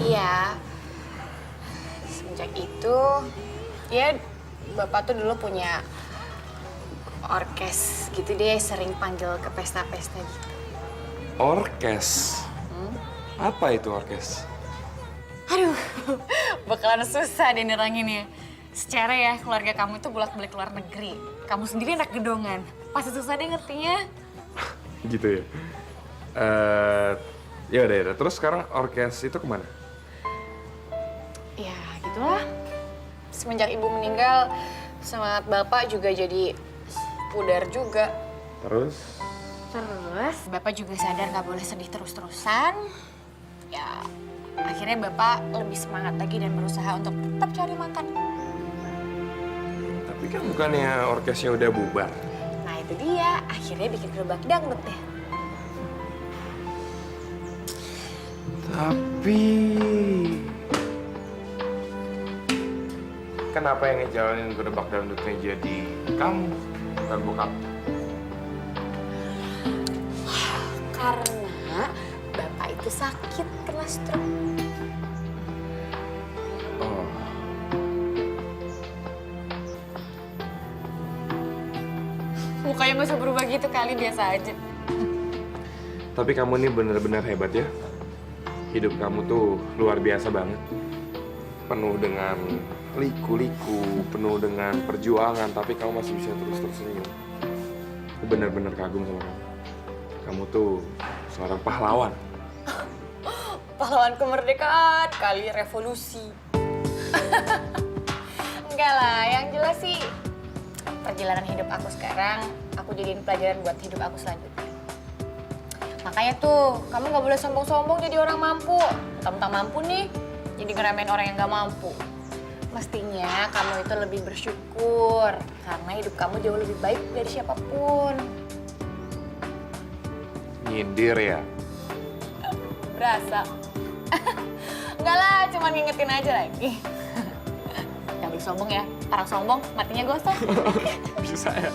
S4: Iya. Semenjak itu, ya Bapak tuh dulu punya orkes gitu, dia sering panggil ke pesta-pesta gitu.
S1: Orkes? Apa itu orkes?
S4: Aduh, bakalan susah deh neranginnya. Secara ya, keluarga kamu itu bolak-balik luar negeri. Kamu sendiri anak gedongan. Pasti susah deh ngertinya.
S1: Gitu ya? Ya udah. Terus sekarang orkes itu kemana?
S4: Ya, gitulah. Semenjak ibu meninggal, semangat bapak juga jadi pudar juga.
S1: Terus?
S4: Terus, bapak juga sadar gak boleh sedih terus-terusan. Ya, akhirnya bapak lebih semangat lagi dan berusaha untuk tetap cari makan.
S1: Tapi kan bukannya orkesnya udah bubar?
S4: Nah itu dia, akhirnya bikin gerobak dangdut deh.
S1: Tapi... kenapa yang ngejalanin gerobak dangdutnya jadi kamu, bukan bokap?
S4: Karena bapak itu sakit, kena stroke.
S1: Oh.
S4: Mukanya nggak usah berubah gitu kali, biasa aja.
S1: Tapi kamu ini bener-bener hebat ya. Hidup kamu tuh luar biasa banget. Penuh dengan liku-liku, penuh dengan perjuangan, tapi kamu masih bisa terus tersenyum. Aku bener-bener kagum sama kamu. Kamu tuh seorang pahlawan.
S4: Pahlawan kemerdekaan kali revolusi. Enggak lah, yang jelas sih perjalanan hidup aku sekarang, aku jadiin pelajaran buat hidup aku selanjutnya. Makanya tuh, kamu gak boleh sombong-sombong jadi orang mampu. Mentang-mentang mampu nih, jadi ngeremehin orang yang gak mampu. Mestinya kamu itu lebih bersyukur, karena hidup kamu jauh lebih baik dari siapapun.
S1: Nyindir ya?
S4: Berasa. Enggak lah, cuma ngingetin aja lagi. Jangan boleh sombong ya, orang sombong matinya gosong.
S1: Bisa ya?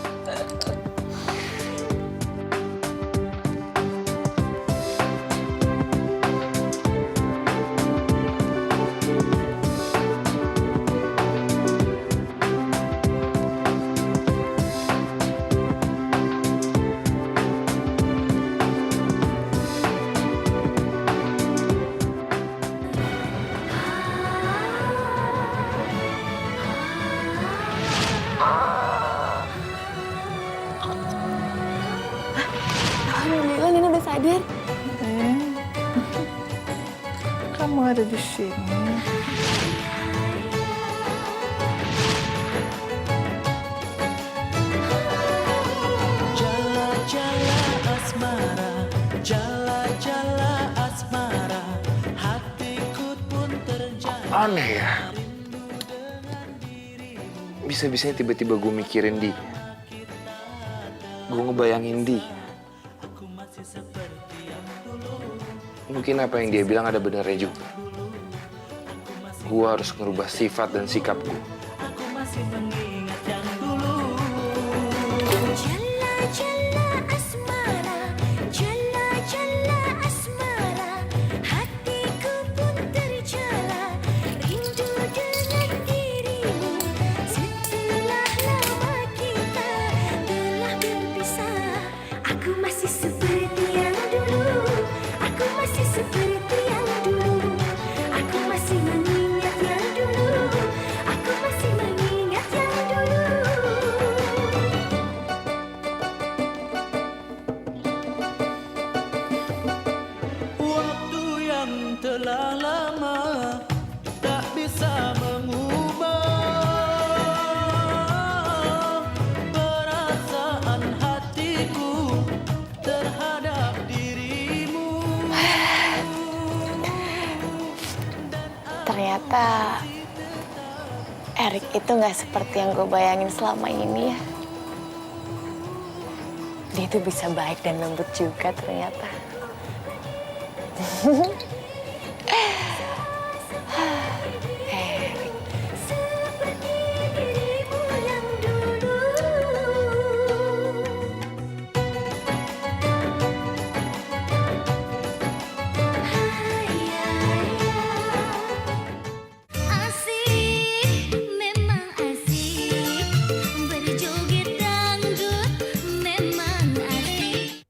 S4: Alhamdulillah Nina udah sadar.
S2: Kamu ada di sini.
S16: Jala-jala asmara, jala-jala asmara, hatiku pun terjala.
S1: Aneh ya. Bisa-bisanya tiba-tiba gue mikirin dia. Gue ngebayangin dia. Mungkin apa yang dia bilang ada benarnya juga. Gue harus ngerubah sifat dan sikap gue.
S16: Aku masih mengingat yang dulu.
S17: Jala-jala asmara, jala-jala asmara, hatiku pun terjala, rindu dengan dirimu. Setelah lama kita telah berpisah, aku masih seperti yang dulu. Aku masih seperti yang dulu. Aku masih mengingat yang dulu. Aku masih mengingat yang
S12: ternyata Erik itu nggak seperti yang gue bayangin selama ini ya. Dia itu bisa baik dan lembut juga ternyata. Erik.
S17: Asik, memang asik. Berjoget dangdut memang asik.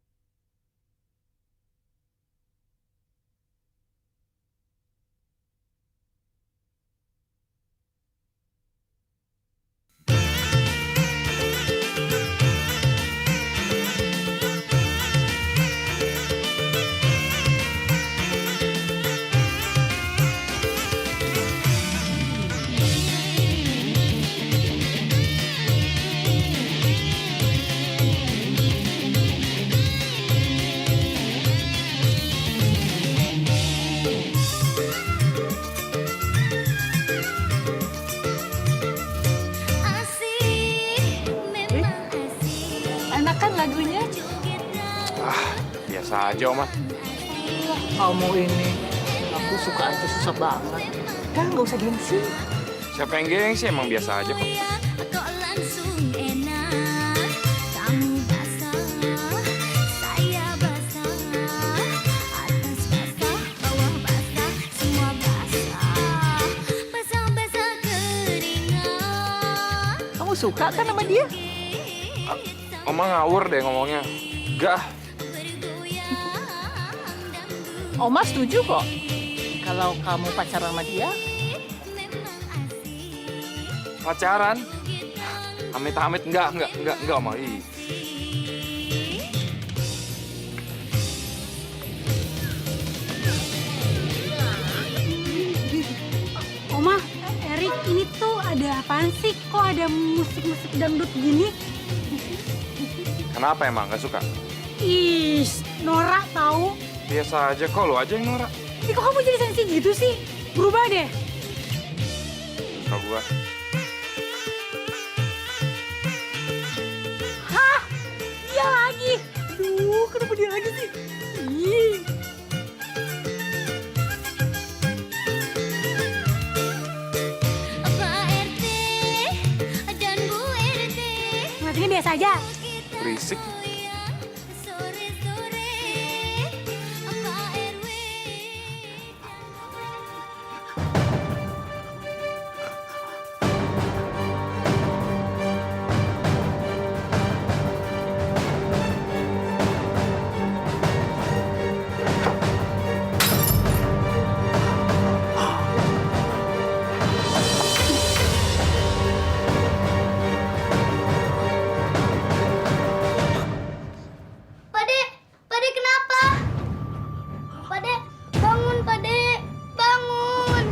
S2: Enak kan lagunya?
S1: Biasa aja, Oma.
S2: Kamu ini, aku suka aja susah banget. Udah, nggak usah gengsi.
S1: Siapa yang gengsi emang biasa aja kok.
S17: Kok langsung enak. Kamu basah, saya basah. Atas basah, bawah basah, semua basah. Basah-basah keringat.
S2: Kamu suka kan sama dia?
S1: Oma ngawur deh ngomongnya. Enggak.
S2: Oma setuju kok. Kalau kamu pacaran sama dia,
S1: Pacaran? Amit-amit enggak, Oma. Ih.
S5: Oma, Erik, ini tuh ada apaan sih? Kok ada musik-musik dangdut gini?
S1: Kenapa emang nggak suka?
S5: Ih, norak tahu.
S1: Biasa aja kok, lo aja yang norak.
S5: Ih, kok kamu jadi sensi gitu sih? Berubah deh.
S1: Suka gua.
S5: Hah? Dia lagi? Aduh, kenapa dia lagi sih? Ih.
S17: Pak RT dan Bu RT.
S5: Ngeliatinnya biasa aja.
S1: Berisik.
S17: Sore-sore Pak RW. Pade, Pade kenapa? Pade, bangun Pade, bangun.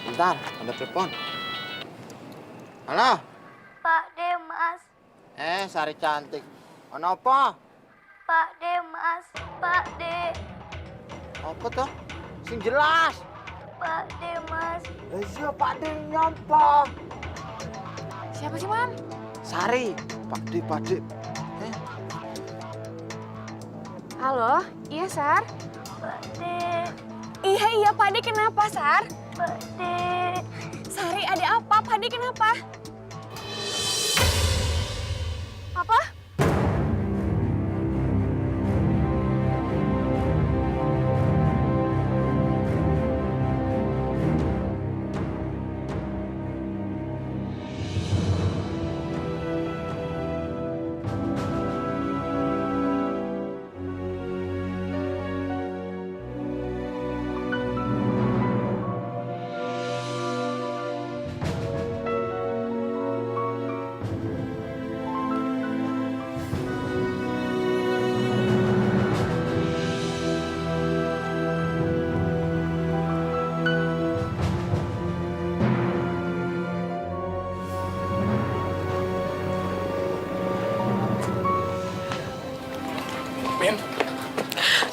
S7: Bentar, ada telepon. Halo?
S17: Pak De Mas,
S7: Sari cantik. Kenapa?
S17: Pak De Mas, Pak De,
S7: Apa tuh? Sing jelas.
S17: Pak De Mas.
S7: Iya, Pak De nyampa.
S4: Siapa sih, Man?
S7: Sari, Pak De.
S4: Halo, iya, Sar?
S17: Pak De.
S4: Iya, Pak De, kenapa, Sar?
S17: Pak De.
S4: Sari, ada apa? Pak De, kenapa? Apa?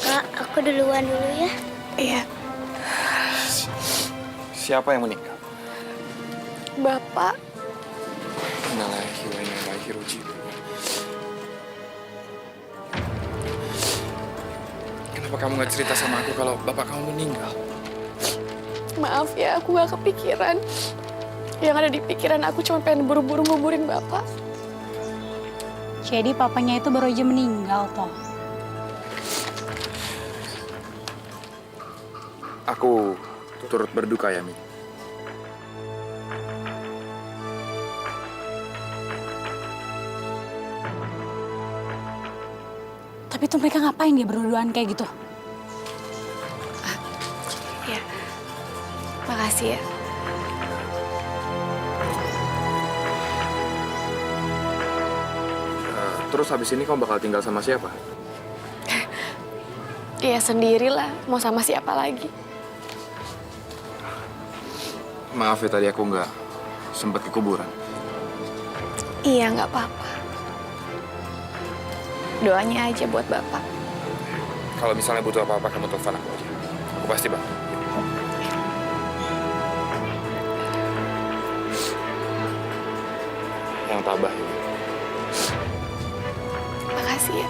S6: Kak, aku duluan dulu ya.
S12: Iya,
S1: Siapa yang meninggal?
S12: Bapak.
S1: Innalillahi wa inna ilaihi raji'un. Kenapa kamu nggak cerita sama aku kalau bapak kamu meninggal?
S12: Maaf ya, aku gak kepikiran. Yang ada di pikiran aku cuma pengen buru-buru nguburin Bapak.
S18: Jadi papanya itu baru aja meninggal, toh.
S1: Aku turut berduka ya, Mi.
S18: Tapi tuh mereka ngapain dia berduaan kayak gitu?
S12: Ya, makasih ya.
S1: Terus habis ini kamu bakal tinggal sama siapa?
S12: Iya sendirilah, mau sama siapa lagi?
S1: Maaf ya tadi aku nggak sempat ke kuburan.
S12: Iya, nggak apa-apa. Doanya aja buat Bapak.
S1: Kalau misalnya butuh apa-apa, kamu telepon aku aja. Aku pasti bantu. Yang tabah ini.
S12: Makasih ya.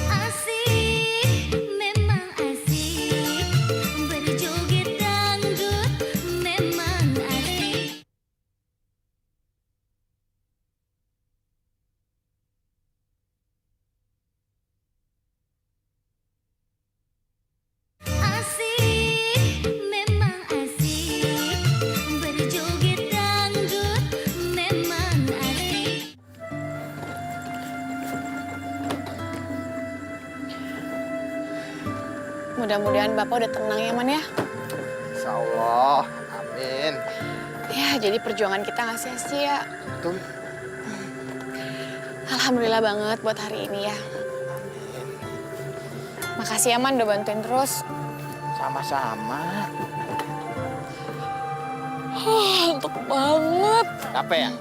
S17: Asik, memang asik. Berjoget dangdut memang asik. Asik, memang asik. Berjoget dangdut memang asik.
S12: Mudah-mudahan Bapak udah tenang ya, Man ya.
S7: Insya Allah, amin.
S12: Ya, jadi perjuangan kita nggak sia-sia.
S7: Betul.
S12: Alhamdulillah banget buat hari ini ya. Makasih ya, Man, udah bantuin terus.
S7: Sama-sama.
S12: Ngantuk banget.
S7: Capek ya?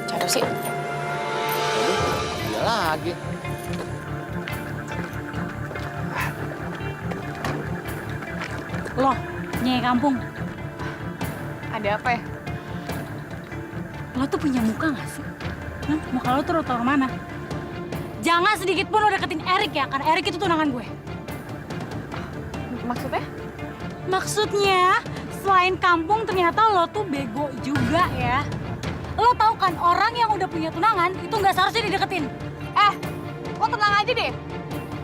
S12: Caduh sih.
S7: Dia lagi.
S18: Loh, Nyai Kampung.
S12: Ada apa ya?
S18: Lo tuh punya muka gak sih? Hah? Muka lo tuh taruh mana? Jangan sedikit pun lo deketin Erik ya, karena Erik itu tunangan gue.
S12: Maksudnya?
S18: Maksudnya, selain kampung ternyata lo tuh bego juga ya. Lo tahu kan orang yang udah punya tunangan itu nggak seharusnya dideketin.
S4: Lo tenang aja deh.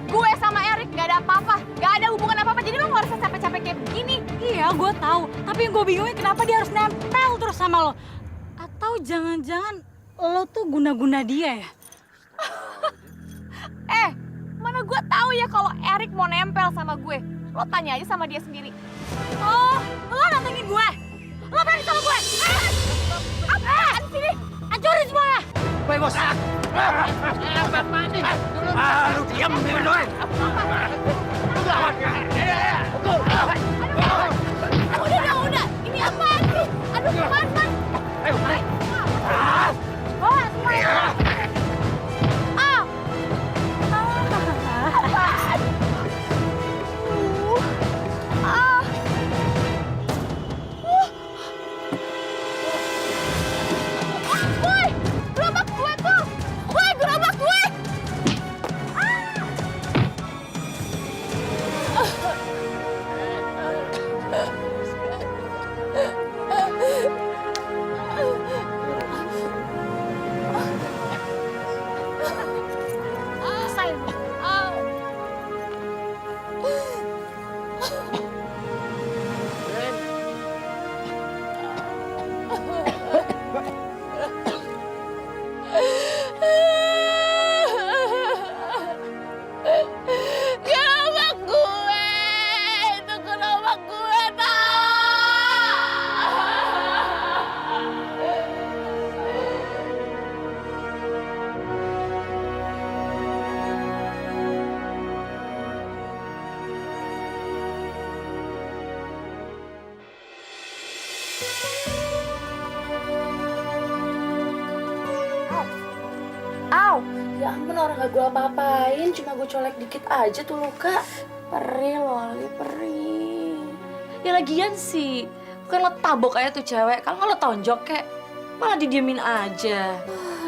S4: Gue sama Erik gak ada apa-apa, gak ada hubungan apa-apa. Jadi lo gak harus capek-capek kayak begini.
S18: Iya, gue tahu. Tapi yang gue bingungin kenapa dia harus nempel terus sama lo? Atau jangan-jangan lo tuh guna-guna dia ya?
S4: Mana gue tahu ya kalau Erik mau nempel sama gue. Lo tanya aja sama dia sendiri.
S18: Oh, lo nantangin gue? Lo berani sama gue?
S4: Apaan sini?
S18: Hancurin semuanya!
S16: Woi bos. Lu diam dulu.
S4: Udah. Ini apaan sih? Aduh, Man.
S18: Bawa semuanya!
S4: Apaan? Woi, gerobak gue tuh! Woi, gerobak gue!
S12: Aw, ya ampun orang gak gue apa-apain, cuma gue colek dikit aja tuh luka. Perih, Loli, perih.
S11: Ya lagian sih, bukan lo tabok aja tuh cewek. Kalau nggak lo tonjok kayak malah didiemin aja.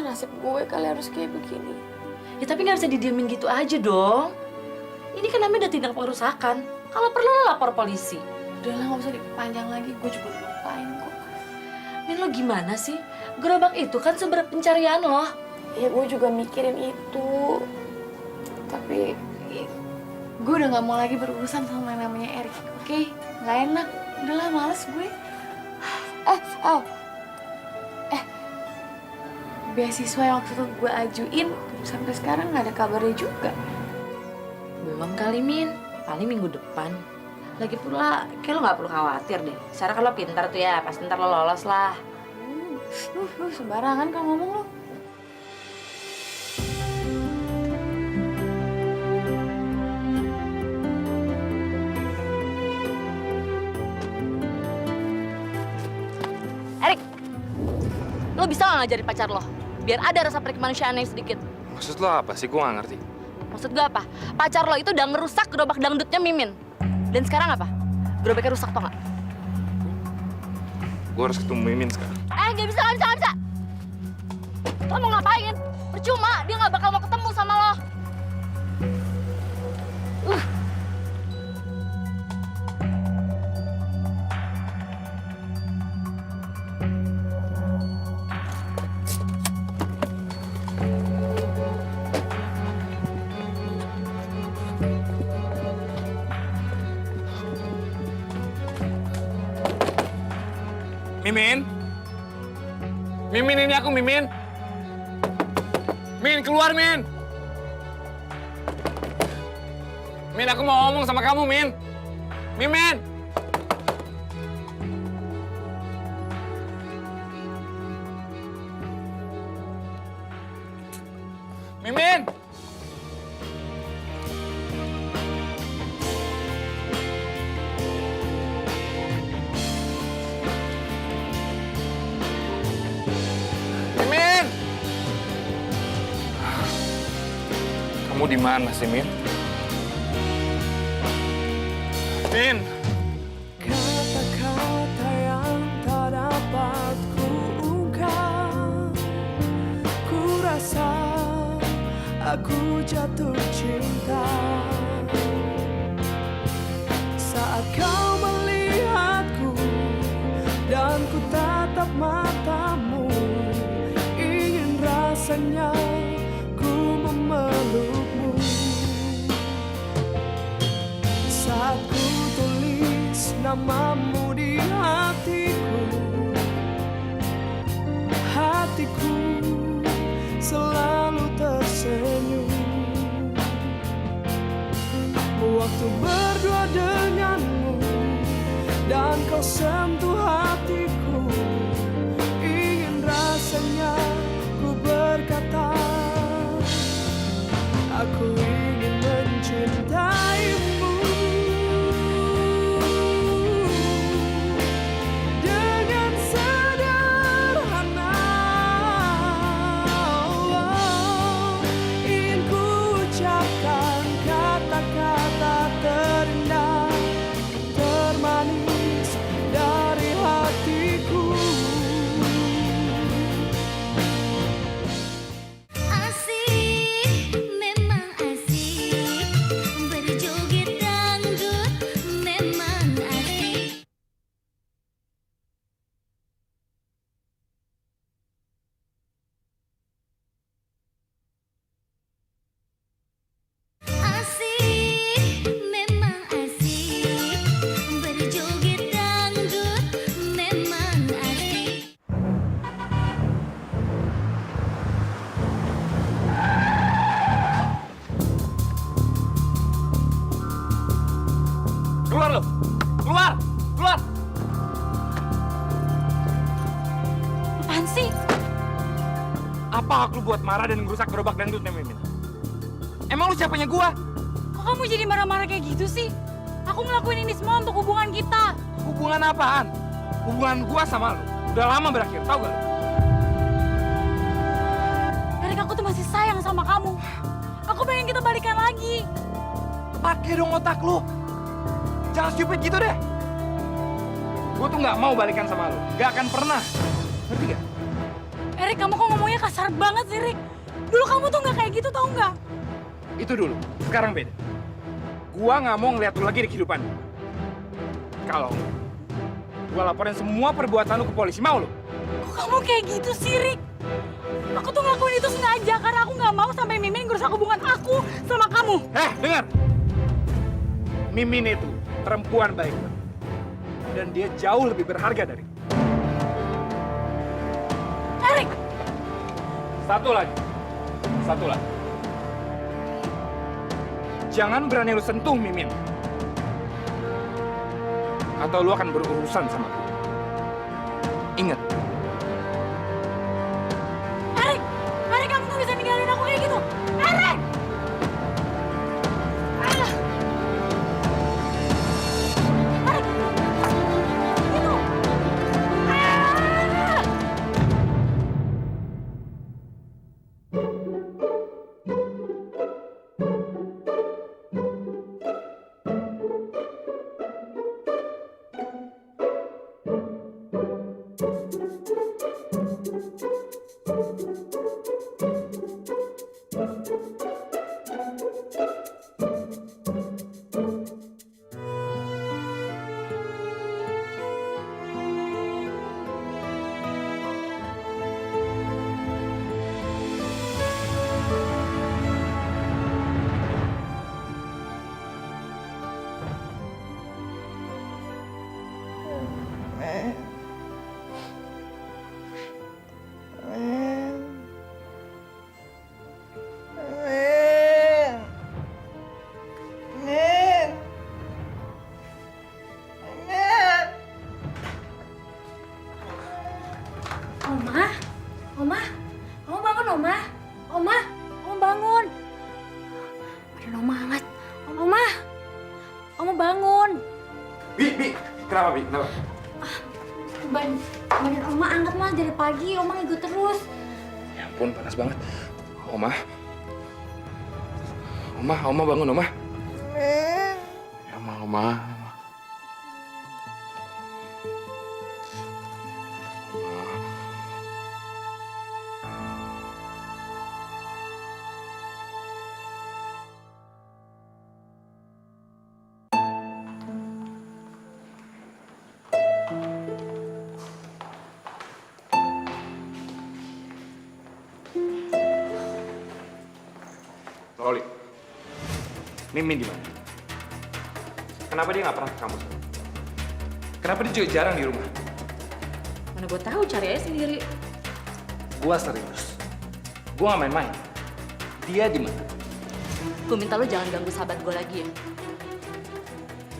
S12: Nasib gue kali harus kayak begini.
S11: Ya tapi nggak bisa didiemin gitu aja dong. Ini kan namanya udah tindak pengerusakan. Kalau perlu lo lapor polisi.
S12: Udah lah, nggak usah dipanjang lagi. Gue juga udah lupain kok.
S11: Min, lo gimana sih? Gerobak itu kan sumber pencarian lo.
S12: Ya gue juga mikirin itu. Tapi gue udah gak mau lagi berurusan sama yang namanya Erik, oke? Gak enak. Udahlah, males gue. Beasiswa yang waktu itu gue ajuin sampai sekarang gak ada kabarnya juga.
S11: Belum kali, Min. Paling minggu depan. Lagi pula, kayak lo gak perlu khawatir deh. Secara kan lo pintar tuh ya, pasti ntar lo lolos lah.
S12: Sembarangan kalau ngomong lo.
S11: Erik, lo bisa nggak ngajarin pacar lo? Biar ada rasa perikemanusiaannya sedikit.
S1: Maksud lo apa sih? Gue gak ngerti.
S11: Maksud gue apa? Pacar lo itu udah ngerusak gerobak dangdutnya Mimin. Dan sekarang apa? Gerobaknya rusak tau nggak?
S1: Gue harus ketemu Mimin sekarang.
S11: Nggak bisa. Lo mau ngapain? Percuma, dia nggak bakal mau ketemu sama lo.
S1: Mimin? Mimin, ini aku, Mimin. Min, keluar, Min. Min, aku mau ngomong sama kamu, Min. Mimin. Mimin. Mimin. Kamu di mana sih, Min? Min.
S19: Kata-kata yang tak dapat kuungkap, ku rasa aku jatuh cinta saat kau melihatku dan ku tatap matamu, ingin rasanya ku memelukmu. Saat ku tulis namamu di hatiku, hatiku selalu tersenyum. Waktu berdua denganmu dan kau sentuh hatiku, ingin rasanya ku berkata, aku ingin mencintaimu. Dengan sederhana, ingin ku ucapkan kata-kata terindah, termanis dari hatiku.
S17: Asik, memang asik, berjoget dangdut memang asik. Asik, memang asik, berjoget dangdut memang asik.
S1: Keluar lo! Keluar! Keluar!
S18: Apaan sih?
S1: Apa hak lu buat marah dan ngerusak gerobak dangdutnya, Mimin? Emang lu siapanya gua?
S18: Kok kamu jadi marah-marah kayak gitu sih? Aku ngelakuin ini semua untuk hubungan kita.
S1: Hubungan apaan? hubungan gua sama lu udah lama berakhir, tau gak lu?
S18: Erik, aku tuh masih sayang sama kamu. Aku pengen kita balikan lagi.
S1: Pakai dong otak lu. Jangan stupid gitu deh. Gue tuh nggak mau balikan sama lu. Gak akan pernah. Ngerti gak?
S18: Erik, kamu kok ngomongnya kasar banget sih, Rik? Dulu kamu tuh nggak kayak gitu, tau nggak?
S1: Itu dulu. Sekarang beda. Gua nggak mau ngeliat lu lagi di kehidupan. Kalau gua laporin semua perbuatan lu ke polisi, mau lu?
S18: Kok kamu kayak gitu sih, Rik? Aku tuh ngelakuin itu sengaja karena aku nggak mau sampai Mimin ngerusak hubungan aku sama kamu.
S1: Dengar. Mimin itu perempuan baik. Dan dia jauh lebih berharga dari lu.
S18: Erik!
S1: Satu lagi. Jangan berani lu sentuh Mimin. Atau lu akan berurusan sama gue. Ingat.
S18: Erik! Erik, kamu tuh bisa ninggalin aku kayak gitu. Erik!
S1: Kenapa, Bi? Kenapa?
S5: Badan Oma angkat malah dari pagi, Oma ngigo terus.
S1: Ya ampun, panas banget. Oma bangun, Oma. Ya, Oma. Loli, Mimin di mana? Kenapa dia nggak pernah ke kampus? Kenapa dia juga jarang di rumah?
S11: Mana gue tahu, cari aja sendiri.
S1: Gua serius. Gua nggak main-main. Dia di mana?
S11: Gue minta lo jangan ganggu sahabat gue lagi ya.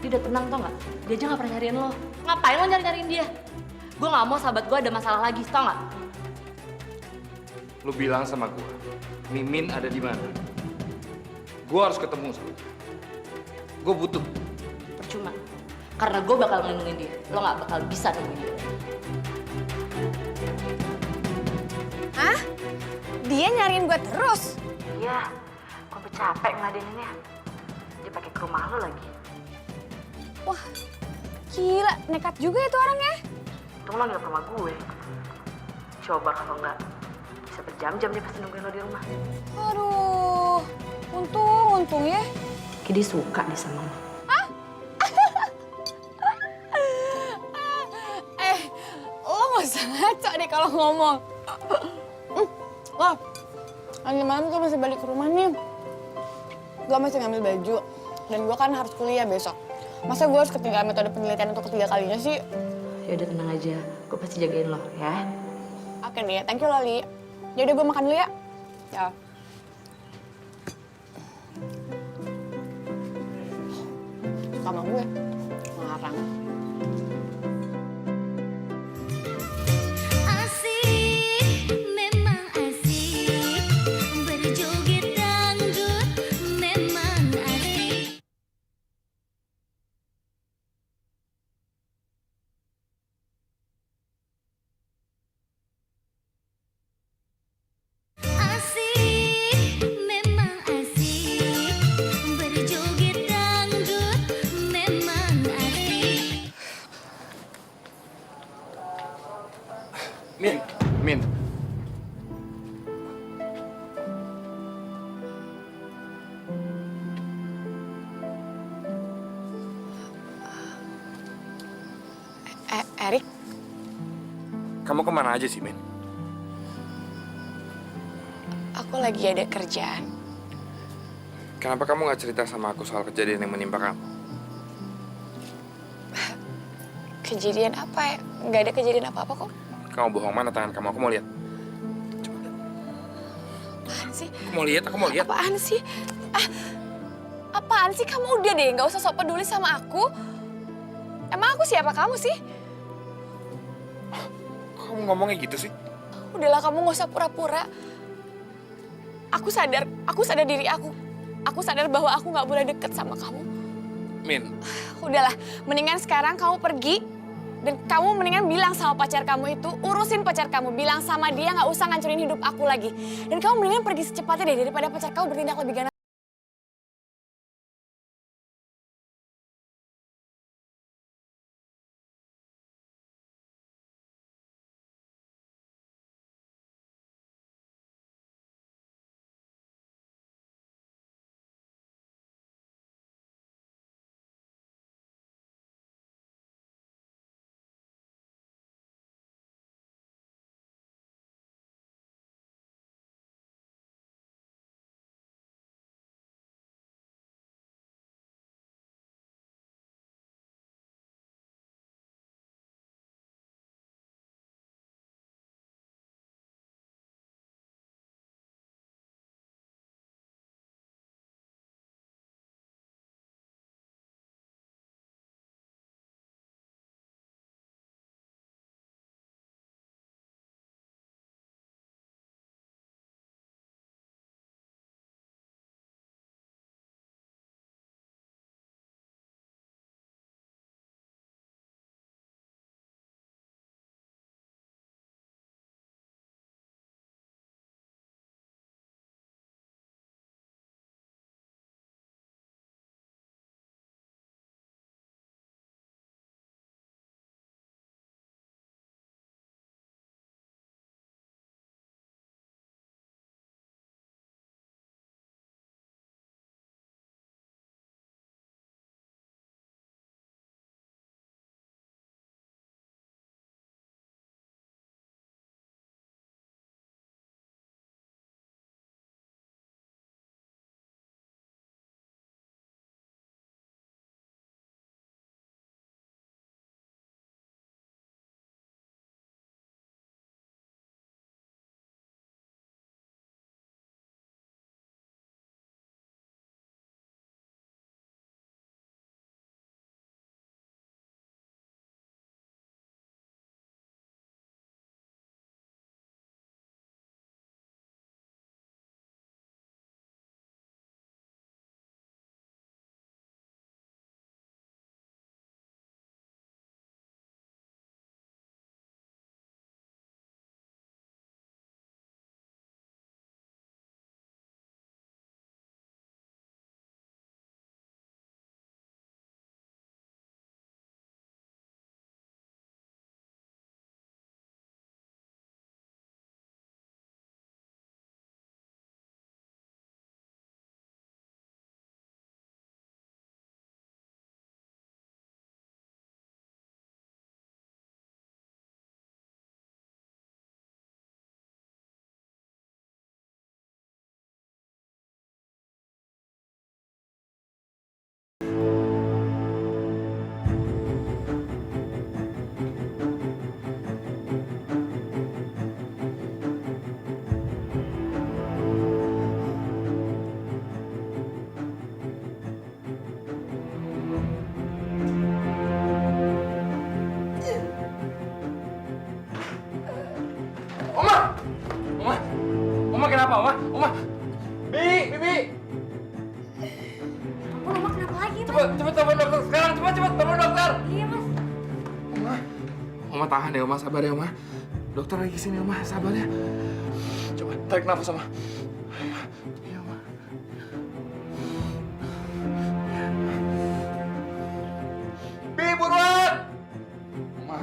S11: Dia udah tenang tau nggak? Dia aja nggak pernah nyariin lo. Ngapain lo nyariin dia? Gue nggak mau sahabat gue ada masalah lagi, tau nggak?
S1: Lu bilang sama gua, Mimin ada di mana? Gua harus ketemu sama dia. Gua butuh.
S11: Percuma. Karena gue bakal ngelindungin dia. Lo nggak bakal bisa nemuin dia.
S4: Hah? Dia nyariin gue terus?
S11: Iya. Gue capek ngeladeninnya. Dia pakai ke rumah lo lagi.
S4: Wah, gila. Nekat juga itu orangnya.
S11: Untung lo nggak ke rumah gue. Coba kalau nggak, bisa berjam-jam dia pasti nungguin lo di rumah.
S4: Aduh, untung ya.
S11: Kayak dia suka nih sama lo.
S4: Lo nggak usah ngaco deh kalau ngomong. Lo, lagi malam gue masih balik ke rumah nih. Gue masih ngambil baju. Dan gue kan harus kuliah besok. Masa gue harus ketinggalan metode penelitian untuk ketiga kalinya sih?
S11: Ya udah tenang aja, gue pasti jagain lo ya.
S4: Oke deh, thank you Loli. Yaudah gue makan dulu ya. Ya. Sama gue, ngarang.
S17: Asik, memang asik. Berjoget dangdut memang asik.
S1: Min.
S12: Erik,
S1: Kamu kemana aja sih, Min?
S12: aku lagi ada kerjaan.
S1: Kenapa kamu nggak cerita sama aku soal kejadian yang menimpa kamu?
S12: Kejadian apa ya? Nggak ada kejadian apa-apa kok.
S1: Kamu bohong, mana tangan kamu? Aku mau lihat.
S12: Apaan sih?
S1: Aku mau lihat.
S12: Apaan sih? Apaan sih? Kamu udah deh, nggak usah sok peduli sama aku. Emang aku siapa kamu sih?
S1: Kamu ngomongnya gitu sih?
S12: Udahlah, kamu nggak usah pura-pura. Aku sadar diri aku. Aku sadar bahwa aku nggak boleh deket sama kamu.
S1: Min.
S12: Udahlah, mendingan sekarang kamu pergi. Dan kamu mendingan bilang sama pacar kamu itu, urusin pacar kamu. Bilang sama dia nggak usah ngancurin hidup aku lagi. Dan kamu mendingan pergi secepatnya deh, daripada pacar kamu bertindak lebih ganas.
S1: Oma kenapa, Oma? Oma! Bibi!
S5: Ampun, Oma kenapa lagi, Mas?
S1: Cepet telepon dokter sekarang, cepet telepon dokter.
S5: Iya, Mas.
S1: Oma tahan ya, Oma, sabar ya, Oma. Dokter lagi sini, Oma, sabar ya. Coba tarik nafas, Oma. Iya, Oma. Bi, buruan! Oma.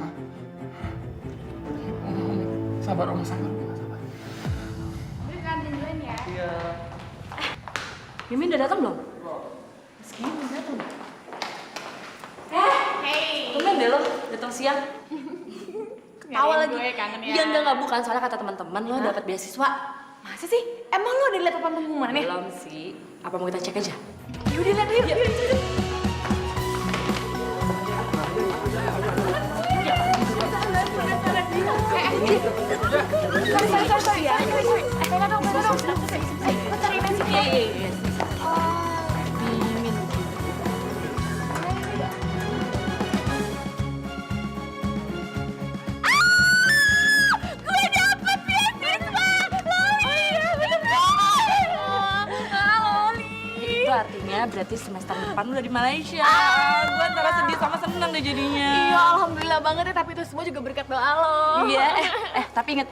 S1: Sabar Oma, sabar.
S4: Udah kantin duluan ya.
S3: Iya.
S11: Mimin udah datang belum? Meski belum datang.
S4: Hey.
S11: Tumben deh lo, datang siang. Ketawa lagi.
S4: Gue kangen ya.
S11: Iya enggak bukan, soalnya kata teman-teman lo dapat beasiswa.
S4: Masa sih? Emang lo udah liat papan pengumumannya?
S11: Belum sih. Apa mau kita cek aja?
S4: Yaudah liat yuk. Sorry ya. Pegang dong. Lo cari bensin ya?
S11: Iya.
S4: Gue dapet beasiswa! Loli! Loli!
S11: Itu artinya berarti semester depan udah di Malaysia. Gue antara sedih sama seneng deh jadinya.
S4: Iya, alhamdulillah banget ya. Tapi itu semua juga berkat doa lo.
S11: Iya, tapi inget,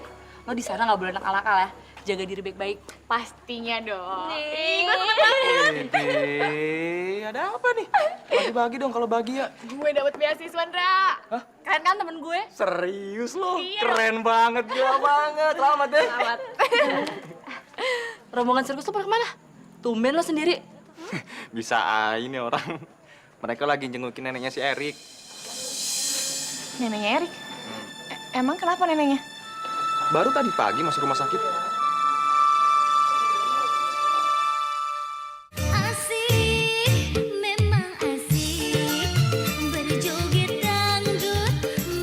S11: lo di sana nggak boleh nakal-nakal ya. Jaga diri baik-baik.
S4: Pastinya dong.
S11: Nih.
S4: Gue seneng banget.
S9: Ada apa nih? Bagi-bagi dong kalau bagi ya.
S4: Gue dapet beasiswa, Ndra.
S9: Hah?
S11: Keren kan temen gue?
S9: Serius lo?
S4: Iya.
S9: Keren banget, gila banget. Selamat deh.
S4: Selamat.
S11: Rombongan sirkus tuh pada kemana? Tumben lo sendiri.
S9: Bisa ini orang. Mereka lagi jengukin neneknya si Erik.
S4: Neneknya Erik? Emang kenapa neneknya?
S9: Baru tadi pagi masuk rumah sakit.
S17: Asik, memang asik. Berjoget dangdut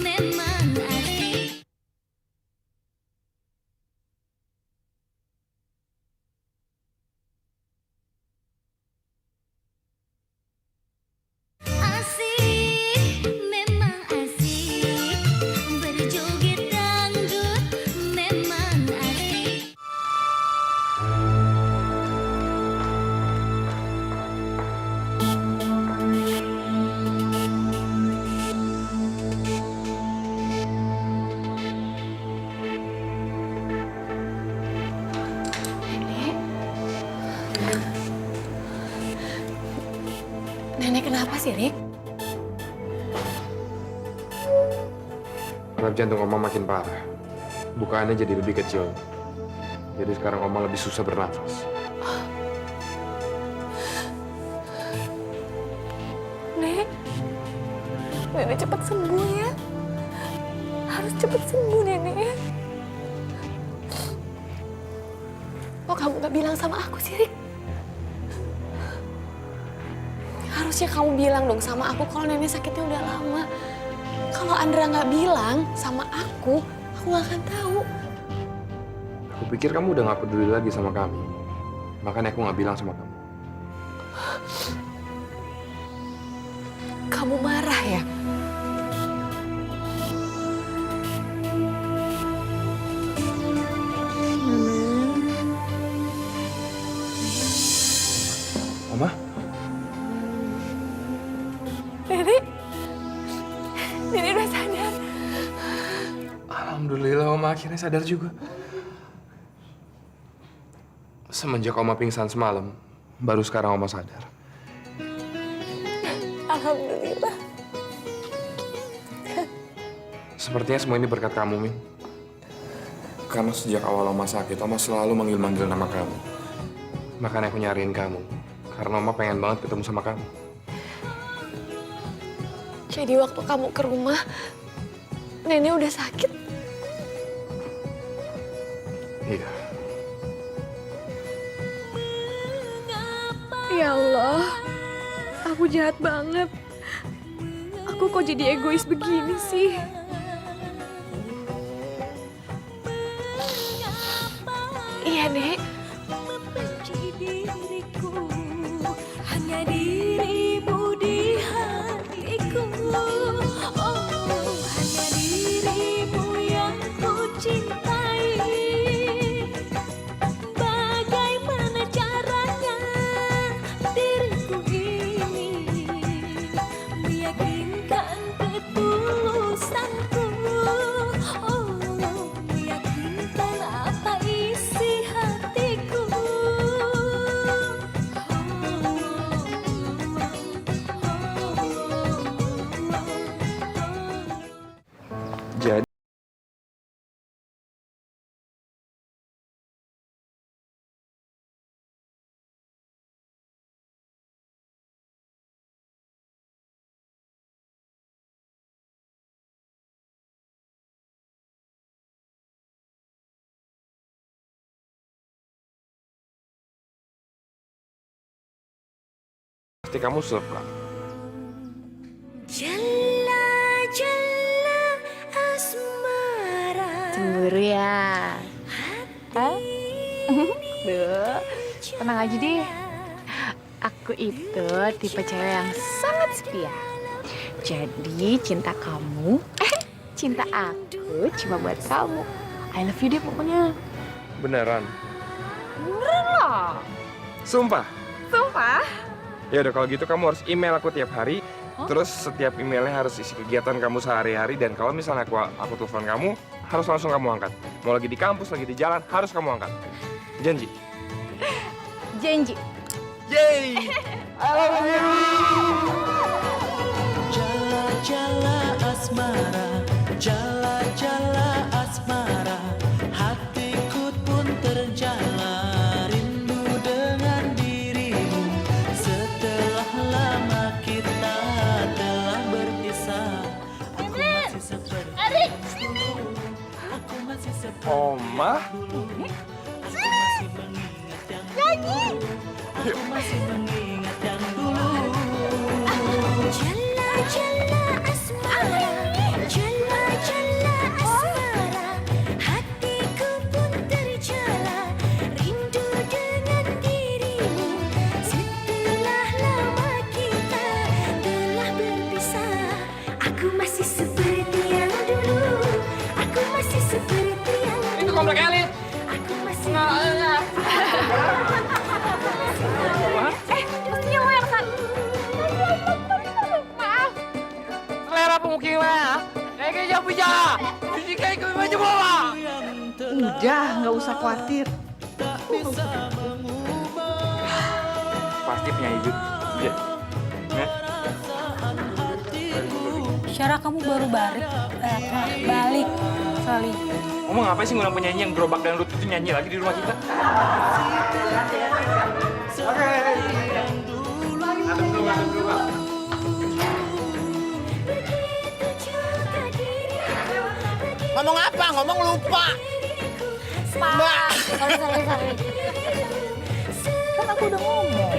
S17: memang asik. Asik, memang asik. Berjoget dangdut memang asik.
S12: Nenek kenapa sih, Rik?
S1: Detak jantung Oma makin parah. Bukaannya jadi lebih kecil. Jadi sekarang Oma lebih susah bernafas.
S12: Nek, Nenek cepat sembuh ya. Harus cepat sembuh, Nenek ya. Kok kamu gak bilang sama aku sih, Rik? Harusnya kamu bilang dong sama aku kalau Nenek sakitnya udah lama. Kalau Andra nggak bilang sama aku gak akan tahu.
S1: Aku pikir kamu udah gak peduli lagi sama kami. Makanya aku gak bilang sama kamu.
S12: Kamu marah ya?
S1: Oma?
S12: Nenek udah sadar.
S1: Alhamdulillah Oma akhirnya sadar juga. Semenjak Oma pingsan semalam, baru sekarang Oma sadar.
S12: Alhamdulillah.
S1: Sepertinya semua ini berkat kamu, Min. Karena sejak awal Oma sakit, Oma selalu manggil-manggil nama kamu. Makanya aku nyariin kamu. Karena Oma pengen banget ketemu sama kamu.
S12: Jadi waktu kamu ke rumah, Nenek udah sakit.
S1: Iya.
S12: Ya Allah, aku jahat banget. Aku kok jadi egois begini sih? Iya, Nek.
S17: Hanya dirimu di hatiku. Oh, hanya dirimu yang ku cintai. Bagaimana caranya diriku ini meyakinkan ketulusanku. Oh, meyakinkan apa isi hati.
S1: pasti kamu suka.
S17: Jalla jalla asmara.
S4: Cemburu ya? Hah? Duh, tenang aja deh. Aku itu tipe cewek yang sangat setia. Jadi cinta kamu, cinta aku cuma buat kamu. I love you deh pokoknya.
S1: Beneran?
S4: Beneran lah.
S1: Sumpah?
S4: Sumpah.
S1: Ya udah kalau gitu kamu harus email aku tiap hari. Terus setiap emailnya harus isi kegiatan kamu sehari-hari. Dan kalau misalnya aku telepon kamu, harus langsung kamu angkat. Mau lagi di kampus, lagi di jalan, harus kamu angkat. Janji?
S4: Janji.
S1: Yeay! I love you!
S19: Jala jala asmara, jala jala asmara, hatiku pun terjala rindu dengan dirimu. Setelah lama kita telah berpisah, aku masih seperti dulu. Aku masih seperti
S1: Oma?
S19: dulu. Aku masih mengingat yang dulu. Aku masih mengingat yang dulu.
S17: Jalla jalla asmara, jalla jalla asmara, hatiku pun terjala rindu dengan dirimu. Setelah lama kita telah berpisah, aku masih seperti yang dulu. Aku masih seperti yang dulu.
S1: Itu komplek elit.
S17: Aku masih
S4: Mestinya lo yang maaf.
S1: Selera pemukiman, kayak jambu jalan. Cuci kayak ke baju bola.
S2: Udah, nggak usah khawatir.
S1: Pasti penyanyi Jud. Iya. Ya.
S18: Syara kamu baru balik. Sorry.
S1: Ngomong ngapain sih ngundang penyanyi yang gerobak dangdut itu nyanyi lagi di rumah kita? Oke. Ngadep dulu, Bang.
S7: Ngomong apa? Ngomong lupa.
S5: Sorry.
S2: Kan aku udah ngomong.